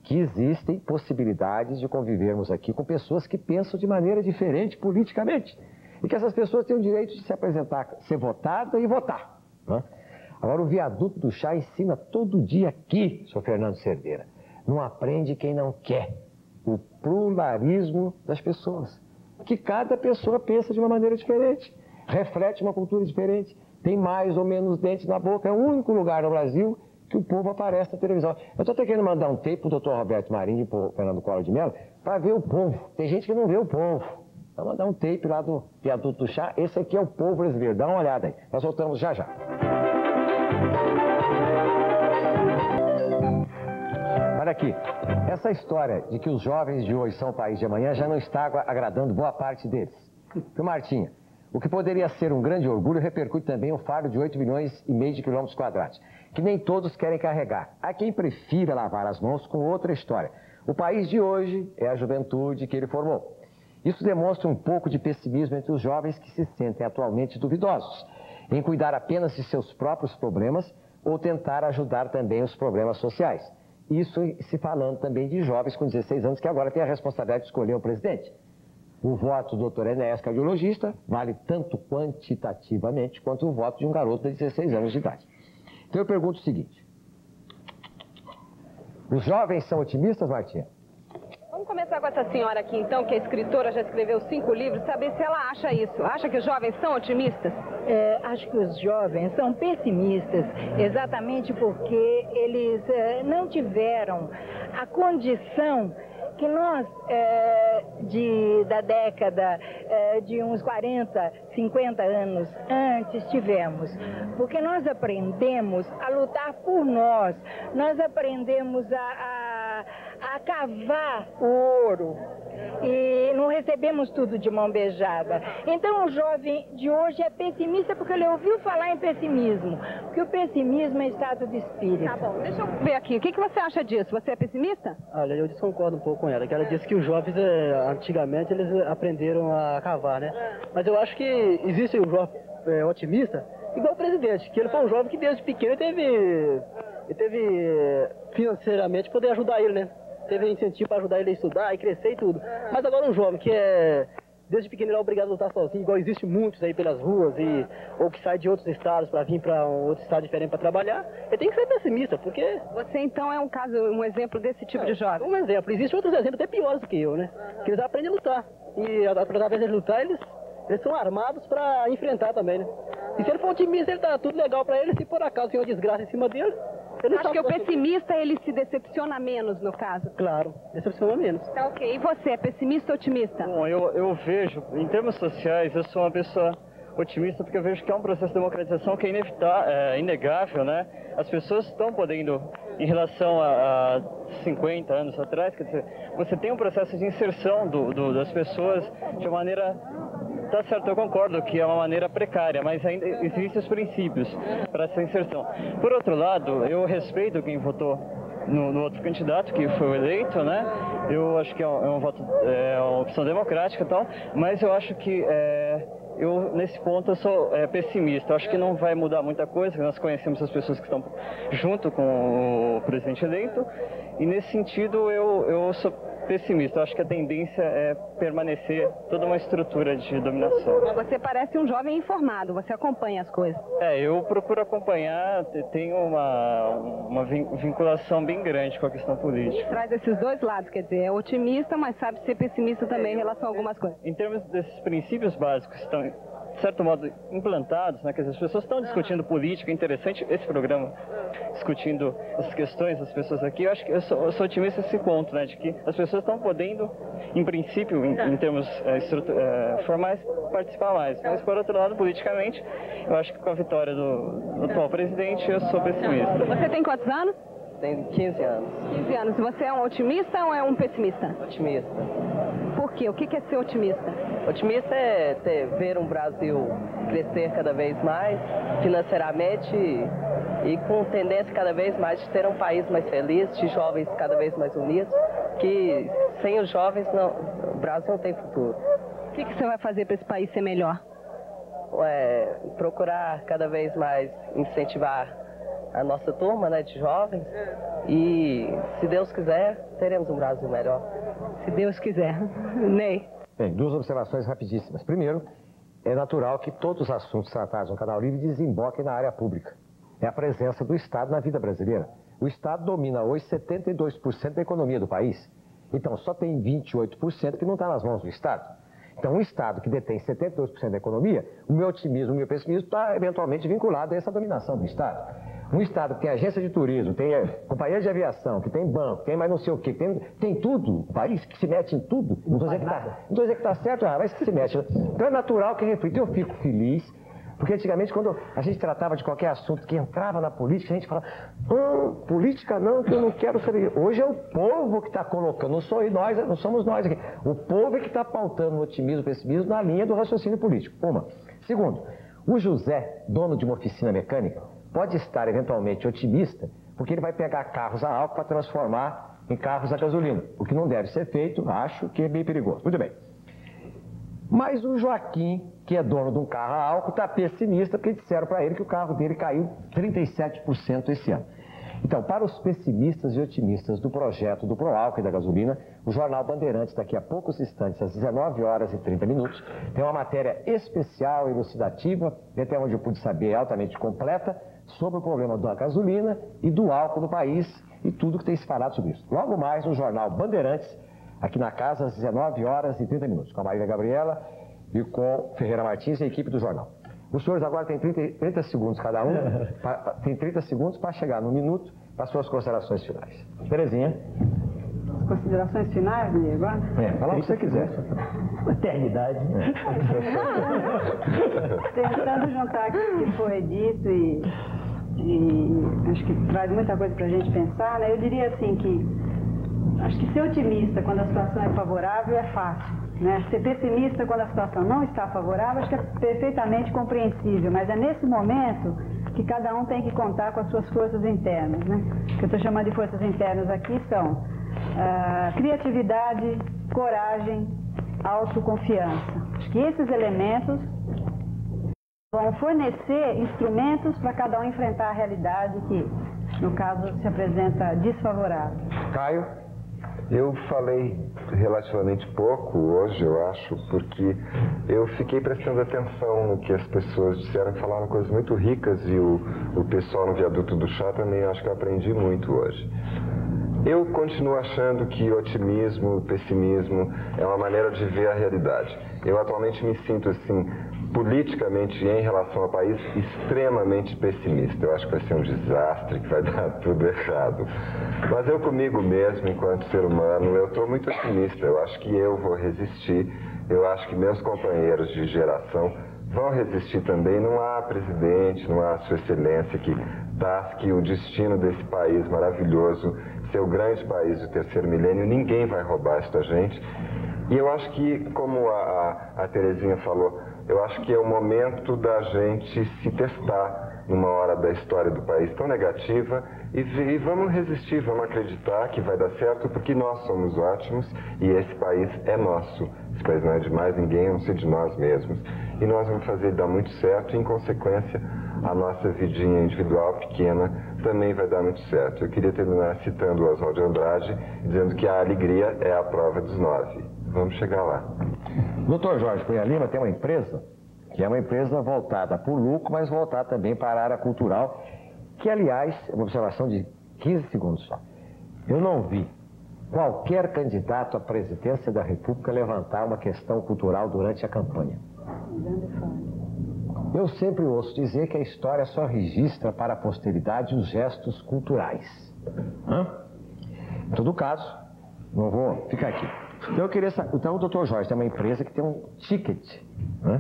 que existem possibilidades de convivermos aqui com pessoas que pensam de maneira diferente politicamente. E que essas pessoas têm o direito de se apresentar, ser votada e votar, né? Agora, o viaduto do chá ensina todo dia aqui, senhor Fernando Cerdeira. Não aprende quem não quer. O pluralismo das pessoas. Que cada pessoa pensa de uma maneira diferente, reflete uma cultura diferente, tem mais ou menos dentes na boca. É o único lugar no Brasil que o povo aparece na televisão. Eu estou até querendo mandar um tape para o Dr. Roberto Marinho e para o Fernando Collor de Mello para ver o povo. Tem gente que não vê o povo. Vou mandar um tape lá do viaduto do chá. Esse aqui é o povo brasileiro. Dá uma olhada aí. Nós voltamos já já. Olha aqui, essa história de que os jovens de hoje são o país de amanhã já não está agradando boa parte deles. Viu, Martinha? O que poderia ser um grande orgulho repercute também um fardo de 8,5 milhões de quilômetros quadrados, que nem todos querem carregar. Há quem prefira lavar as mãos com outra história. O país de hoje é a juventude que ele formou. Isso demonstra um pouco de pessimismo entre os jovens que se sentem atualmente duvidosos em cuidar apenas de seus próprios problemas ou tentar ajudar também os problemas sociais. Isso se falando também de jovens com 16 anos que agora têm a responsabilidade de escolher o presidente. O voto do Dr. Enéas, cardiologista, vale tanto quantitativamente quanto o voto de um garoto de 16 anos de idade. Então eu pergunto o seguinte: os jovens são otimistas, Martinha? Vamos começar com essa senhora aqui, então, que é escritora, já escreveu 5 livros, saber se ela acha isso. Acha que os jovens são otimistas? Acho que os jovens são pessimistas, exatamente porque eles não tiveram a condição que nós, da década de uns 40, 50 anos antes tivemos. Porque nós aprendemos a lutar por nós aprendemos a cavar o ouro, E não recebemos tudo de mão beijada. Então o jovem de hoje é pessimista porque ele ouviu falar em pessimismo. Porque o pessimismo é estado de espírito. Tá bom, deixa eu ver aqui. O que você acha disso? Você é pessimista? Olha, eu concordo um pouco com ela, que ela disse que os jovens, antigamente, eles aprenderam a cavar, né? Mas eu acho que existe um jovem otimista, igual o presidente, que ele foi um jovem que desde pequeno teve financeiramente poder ajudar ele, né? Teve incentivo para ajudar ele a estudar e crescer e tudo. Mas agora um jovem que desde pequeno ele é obrigado a lutar sozinho, igual existe muitos aí pelas ruas, ou que sai de outros estados para vir para um outro estado diferente para trabalhar, ele tem que ser pessimista, porque... Você então é um exemplo desse tipo de jovem? Um exemplo. Existem outros exemplos até piores do que eu, né? Que eles aprendem a lutar. E através de lutar, eles são armados para enfrentar também, né? E se ele for otimista, ele tá tudo legal para ele, se por acaso tem uma desgraça em cima dele... Acho que o pessimista, ele se decepciona menos, no caso. Claro, decepciona menos. Tá ok. E você, é pessimista ou otimista? Bom, eu vejo, em termos sociais, eu sou uma pessoa otimista porque eu vejo que é um processo de democratização que é inegável, né? As pessoas estão podendo, em relação a 50 anos atrás, quer dizer, você tem um processo de inserção das pessoas de uma maneira... Tá certo, eu concordo que é uma maneira precária, mas ainda existem os princípios para essa inserção. Por outro lado, eu respeito quem votou no outro candidato que foi eleito, né? Eu acho que é um voto, uma opção democrática e tal, mas eu acho que eu, nesse ponto, eu sou pessimista. Eu acho que não vai mudar muita coisa, nós conhecemos as pessoas que estão junto com o presidente eleito, e nesse sentido eu sou pessimista. Eu acho que a tendência é permanecer toda uma estrutura de dominação. Você parece um jovem informado, você acompanha as coisas. Eu procuro acompanhar, tenho uma vinculação bem grande com a questão política. Traz esses dois lados, quer dizer, é otimista, mas sabe ser pessimista também em relação a algumas coisas. Em termos desses princípios básicos que estão, de certo modo, implantados, né, que as pessoas estão discutindo política, é interessante esse programa, discutindo essas questões das pessoas aqui. Eu acho que eu sou otimista nesse ponto, né, de que as pessoas estão podendo, em princípio, em termos formais, participar mais. Mas, por outro lado, politicamente, eu acho que com a vitória do atual presidente, eu sou pessimista. Você tem quantos anos? Tenho 15 anos. 15 anos. Você é um otimista ou é um pessimista? Otimista. Por quê? O que é ser otimista? Otimista é ver um Brasil crescer cada vez mais financeiramente e com tendência cada vez mais de ter um país mais feliz, de jovens cada vez mais unidos, que sem os jovens o Brasil não tem futuro. O que você vai fazer para esse país ser melhor? Procurar cada vez mais incentivar a nossa turma, né, de jovens, e se Deus quiser, teremos um Brasil melhor. Se Deus quiser. Ney. Bem, duas observações rapidíssimas. Primeiro, é natural que todos os assuntos tratados no Canal Livre desemboquem na área pública. É a presença do Estado na vida brasileira. O Estado domina hoje 72% da economia do país. Então, só tem 28% que não está nas mãos do Estado. Então, um Estado que detém 72% da economia, o meu otimismo, o meu pessimismo está eventualmente vinculado a essa dominação do Estado. Um Estado que tem agência de turismo, tem companhia de aviação, que tem banco, tem mais não sei o quê, tem tudo, um país que se mete em tudo. Não estou dizendo que está certo, mas que se mete. Então é natural que reflita. Eu fico feliz, porque antigamente quando a gente tratava de qualquer assunto que entrava na política, a gente falava, política não, que eu não quero saber. Hoje é o povo que está colocando, não somos nós aqui. O povo é que está pautando o otimismo, o pessimismo na linha do raciocínio político. Uma. Segundo, o José, dono de uma oficina mecânica, pode estar eventualmente otimista, porque ele vai pegar carros a álcool para transformar em carros a gasolina, o que não deve ser feito, acho que é bem perigoso. Muito bem. Mas o Joaquim, que é dono de um carro a álcool, está pessimista, porque disseram para ele que o carro dele caiu 37% esse ano. Então, para os pessimistas e otimistas do projeto do Proálcool e da gasolina, o Jornal Bandeirantes, daqui a poucos instantes, às 19h30, tem uma matéria especial, elucidativa, e até onde eu pude saber, altamente completa, sobre o problema da gasolina e do álcool no país e tudo que tem se falado sobre isso. Logo mais no Jornal Bandeirantes, aqui na casa, às 19h30, com a Marília Gabriela e com Ferreira Martins e a equipe do jornal. Os senhores agora têm 30 segundos cada um, tem 30 segundos para chegar no minuto para suas considerações finais. Terezinha. Considerações finais, agora? Fala o que você quiser. Eternidade. Tentando juntar o que foi dito e acho que traz muita coisa para a gente pensar, né? Eu diria assim que Acho que ser otimista quando a situação é favorável é fácil, né? Ser pessimista quando a situação não está favorável, acho que é perfeitamente compreensível, mas é nesse momento que cada um tem que contar com as suas forças internas, né? O que eu estou chamando de forças internas aqui são criatividade, coragem, autoconfiança. Acho que esses elementos vão fornecer instrumentos para cada um enfrentar a realidade que, no caso, se apresenta desfavorável. Caio? Eu falei relativamente pouco hoje, eu acho, porque eu fiquei prestando atenção no que as pessoas disseram, falaram coisas muito ricas e o pessoal no viaduto do chá também, acho que eu aprendi muito hoje. Eu continuo achando que otimismo, pessimismo é uma maneira de ver a realidade. Eu atualmente me sinto assim, politicamente em relação ao país, extremamente pessimista. Eu acho que vai ser um desastre, que vai dar tudo errado. Mas eu comigo mesmo, enquanto ser humano, eu estou muito otimista. Eu acho que eu vou resistir. Eu acho que meus companheiros de geração vão resistir também. Não há presidente, não há Sua Excelência que tasque o destino desse país maravilhoso, ser o grande país do terceiro milênio. Ninguém vai roubar isso da gente. E eu acho que, como a Terezinha falou, eu acho que é o momento da gente se testar numa hora da história do país tão negativa e vamos resistir, vamos acreditar que vai dar certo, porque nós somos ótimos e esse país é nosso. Esse país não é de mais ninguém, a não ser de nós mesmos. E nós vamos fazer ele dar muito certo e, em consequência, a nossa vidinha individual pequena também vai dar muito certo. Eu queria terminar citando o Oswald de Andrade, dizendo que a alegria é a prova dos 9. Vamos chegar lá. Dr. Jorge Cunha Lima tem uma empresa, que é uma empresa voltada para o lucro, mas voltada também para a área cultural, que, aliás, é uma observação de 15 segundos só. Eu não vi qualquer candidato à presidência da República levantar uma questão cultural durante a campanha. Eu sempre ouço dizer que a história só registra para a posteridade os gestos culturais. Em todo caso, não vou ficar aqui. Então, eu queria saber, então o Dr. Jorge tem uma empresa que tem um ticket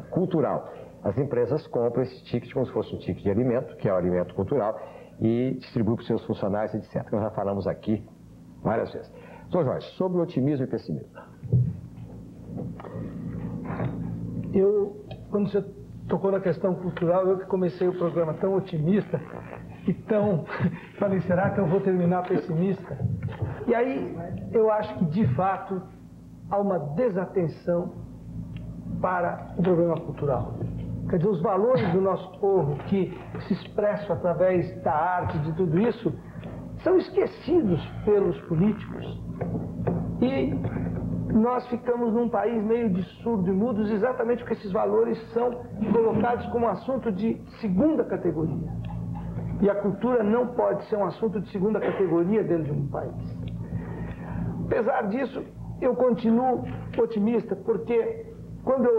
cultural. As empresas compram esse ticket como se fosse um ticket de alimento, que é o alimento cultural, e distribuem para os seus funcionários, etc. Nós já falamos aqui várias vezes. Dr. Jorge, sobre o otimismo e pessimismo. Quando você tocou na questão cultural, eu que comecei o programa tão otimista e tão... Falei, será que eu vou terminar pessimista? E aí, eu acho que, de fato, há uma desatenção para o problema cultural. Quer dizer, os valores do nosso povo que se expressam através da arte, de tudo isso, são esquecidos pelos políticos. E nós ficamos num país meio de surdo e mudos exatamente porque esses valores são colocados como assunto de segunda categoria. E a cultura não pode ser um assunto de segunda categoria dentro de um país. Apesar disso, eu continuo otimista, porque quando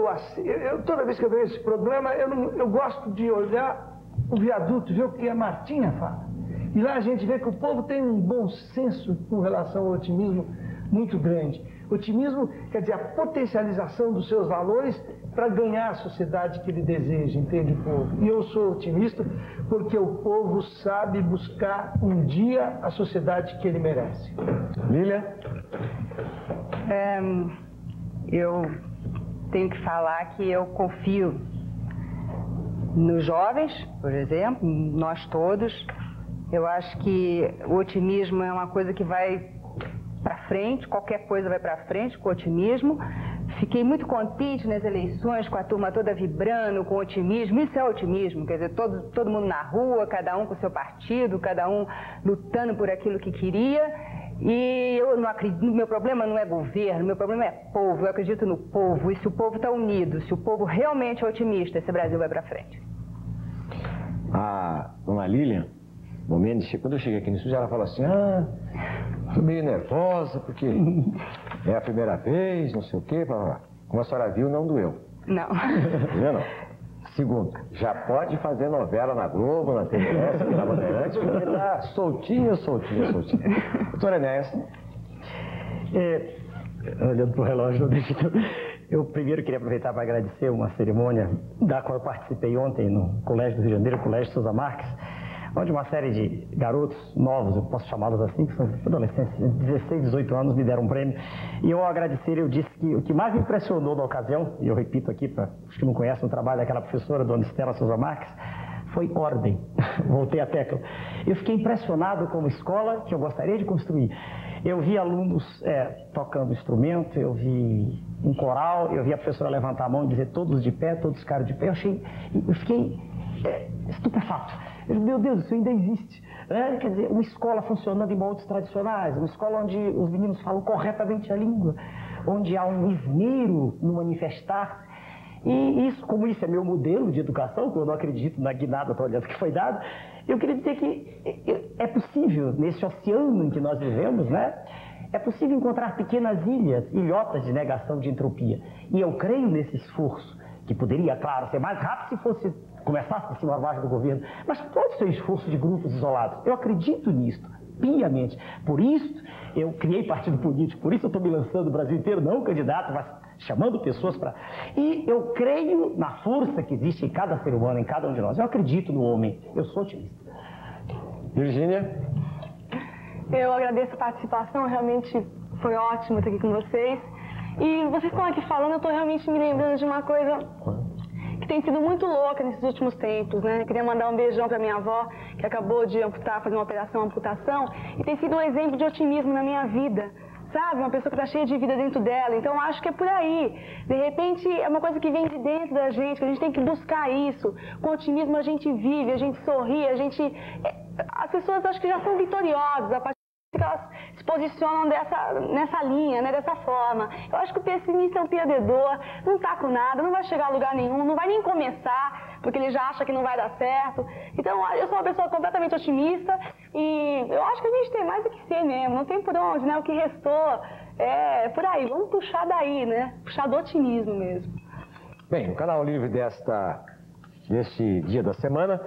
toda vez que eu vejo esse programa, eu gosto de olhar o viaduto, ver o que a Martinha fala. E lá a gente vê que o povo tem um bom senso com relação ao otimismo muito grande. Otimismo quer dizer a potencialização dos seus valores para ganhar a sociedade que ele deseja, entende, o povo? E eu sou otimista porque o povo sabe buscar um dia a sociedade que ele merece. Lília? Eu tenho que falar que eu confio nos jovens, por exemplo, nós todos. Eu acho que o otimismo é uma coisa que vai para frente, qualquer coisa vai para frente com otimismo. Fiquei muito contente nas eleições, com a turma toda vibrando, com otimismo. Isso é otimismo, quer dizer, todo mundo na rua, cada um com o seu partido, cada um lutando por aquilo que queria. E eu não acredito, meu problema não é governo, meu problema é povo, eu acredito no povo. E se o povo está unido, se o povo realmente é otimista, esse Brasil vai para frente. A dona Lilian, quando eu cheguei aqui no estúdio, ela falou assim, estou meio nervosa, porque é a primeira vez, não sei o quê, blá, blá. Como a senhora viu, não doeu. Não. Não. Segundo, já pode fazer novela na Globo, na TVS, na Bandeirantes, porque tá soltinho. Doutora Enéas. Olhando para o relógio, eu primeiro queria aproveitar para agradecer uma cerimônia da qual eu participei ontem no Colégio do Rio de Janeiro, Colégio Sousa Marques, onde uma série de garotos novos, eu posso chamá-los assim, que são adolescentes, 16, 18 anos, me deram um prêmio. E eu, ao agradecer, eu disse que o que mais me impressionou na ocasião, e eu repito aqui para os que não conhecem o trabalho daquela professora, dona Estela Souza Marques, foi ordem. Voltei à tecla. Eu fiquei impressionado com uma escola que eu gostaria de construir. Eu vi alunos tocando instrumento, eu vi um coral, eu vi a professora levantar a mão e dizer todos de pé, todos ficaram de pé. Eu fiquei estupefato. Meu Deus, isso ainda existe. Quer dizer, uma escola funcionando em moldes tradicionais, uma escola onde os meninos falam corretamente a língua, onde há um esmero no manifestar. E isso, como isso é meu modelo de educação, que eu não acredito na guinada toda que foi dada, eu queria dizer que é possível, nesse oceano em que nós vivemos, né? É possível encontrar pequenas ilhotas de negação de entropia. E eu creio nesse esforço, que poderia, claro, ser mais rápido se começasse de cima a baixo do governo, mas pode ser um esforço de grupos isolados. Eu acredito nisso, piamente. Por isso, eu criei partido político, por isso eu estou me lançando no Brasil inteiro, não candidato, mas chamando pessoas para... E eu creio na força que existe em cada ser humano, em cada um de nós. Eu acredito no homem, eu sou otimista. Virgínia? Eu agradeço a participação, realmente foi ótimo estar aqui com vocês. E vocês estão aqui falando, eu estou realmente me lembrando de uma coisa que tem sido muito louca nesses últimos tempos, né? Queria mandar um beijão para minha avó, que acabou de fazer uma operação, amputação, e tem sido um exemplo de otimismo na minha vida. Sabe? Uma pessoa que está cheia de vida dentro dela. Então, acho que é por aí. De repente, é uma coisa que vem de dentro da gente, que a gente tem que buscar isso. Com otimismo, a gente vive, a gente sorri, a gente... As pessoas, acho que já são vitoriosas a partir que elas se posicionam nessa linha, né? Dessa forma. Eu acho que o pessimista é um perdedor, não está com nada, não vai chegar a lugar nenhum, não vai nem começar, porque ele já acha que não vai dar certo. Então, eu sou uma pessoa completamente otimista e eu acho que a gente tem mais do que ser mesmo, não tem por onde, né? O que restou é por aí, vamos puxar daí, né? Puxar do otimismo mesmo. Bem, o Canal Livre deste dia da semana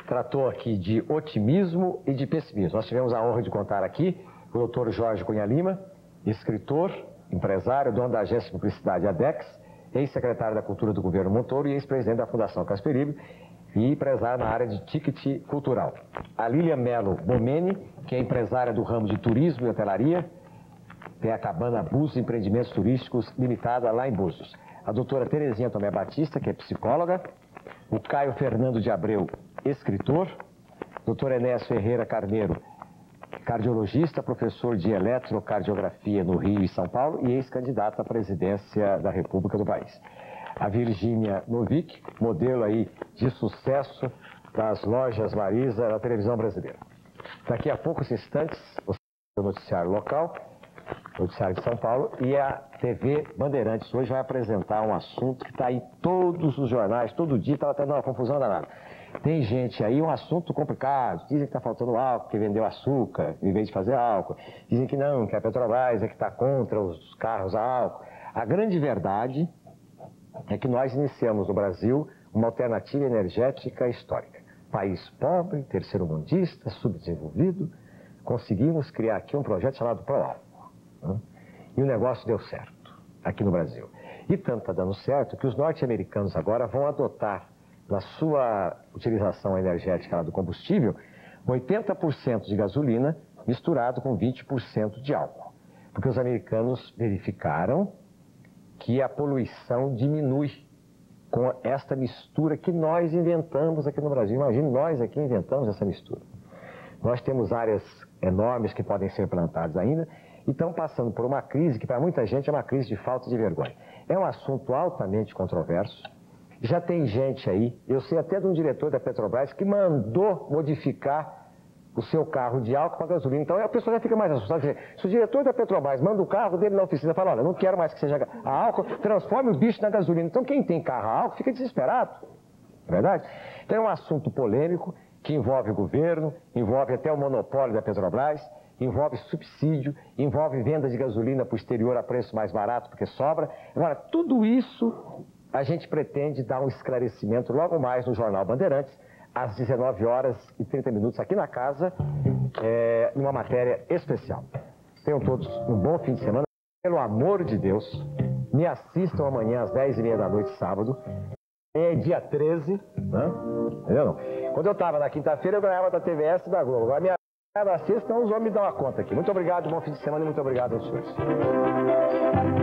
tratou aqui de otimismo e de pessimismo. Nós tivemos a honra de contar aqui com o Dr. Jorge Cunha Lima, escritor, empresário, dono da agência de publicidade ADEX, ex-secretário da Cultura do governo Montoro e ex-presidente da Fundação Casperibe e empresário na área de ticket cultural. A Lília Melo Bomeni, que é empresária do ramo de turismo e hotelaria, tem a Cabana Búzios Empreendimentos Turísticos Limitada lá em Búzios. A doutora Terezinha Tomé Batista, que é psicóloga, o Caio Fernando de Abreu, escritor, Dr. Enéas Ferreira Carneiro, cardiologista, professor de eletrocardiografia no Rio e São Paulo e ex-candidato à presidência da República do país. A Virgínia Novick, modelo aí de sucesso das lojas Marisa da televisão brasileira. Daqui a poucos instantes, o noticiário local, noticiário de São Paulo, e a TV Bandeirantes hoje vai apresentar um assunto que está aí todos os jornais, todo dia, está tendo uma confusão danada. Tem gente aí, um assunto complicado, dizem que está faltando álcool, que vendeu açúcar em vez de fazer álcool, dizem que não, que a Petrobras é que está contra os carros a álcool. A grande verdade é que nós iniciamos no Brasil uma alternativa energética histórica. País pobre, terceiro-mundista, subdesenvolvido, conseguimos criar aqui um projeto chamado ProAlco. E o negócio deu certo aqui no Brasil. E tanto está dando certo que os norte-americanos agora vão adotar na sua utilização energética do combustível 80% de gasolina misturado com 20% de álcool. Porque os americanos verificaram que a poluição diminui com esta mistura que nós inventamos aqui no Brasil. Imagine, nós aqui inventamos essa mistura. Nós temos áreas enormes que podem ser plantadas ainda e estão passando por uma crise que para muita gente é uma crise de falta de vergonha. É um assunto altamente controverso. Já tem gente aí, eu sei até de um diretor da Petrobras que mandou modificar o seu carro de álcool para gasolina. Então a pessoa já fica mais assustada. Se o diretor da Petrobras manda o carro dele na oficina e fala, olha, não quero mais que seja a álcool, transforme o bicho na gasolina. Então quem tem carro a álcool fica desesperado. Não é verdade? Então é um assunto polêmico que envolve o governo, envolve até o monopólio da Petrobras, envolve subsídio, envolve venda de gasolina para o exterior a preço mais barato porque sobra. Agora, tudo isso a gente pretende dar um esclarecimento logo mais no Jornal Bandeirantes, às 19h30 aqui na casa, numa matéria especial. Tenham todos um bom fim de semana. Pelo amor de Deus, me assistam amanhã às 10h30 da noite, sábado. É dia 13, né? Entendeu? Quando eu estava na quinta-feira, eu ganhava da TVS e da Globo. Agora minha na sexta, então os homens me dão uma conta aqui. Muito obrigado, bom fim de semana e muito obrigado aos senhores.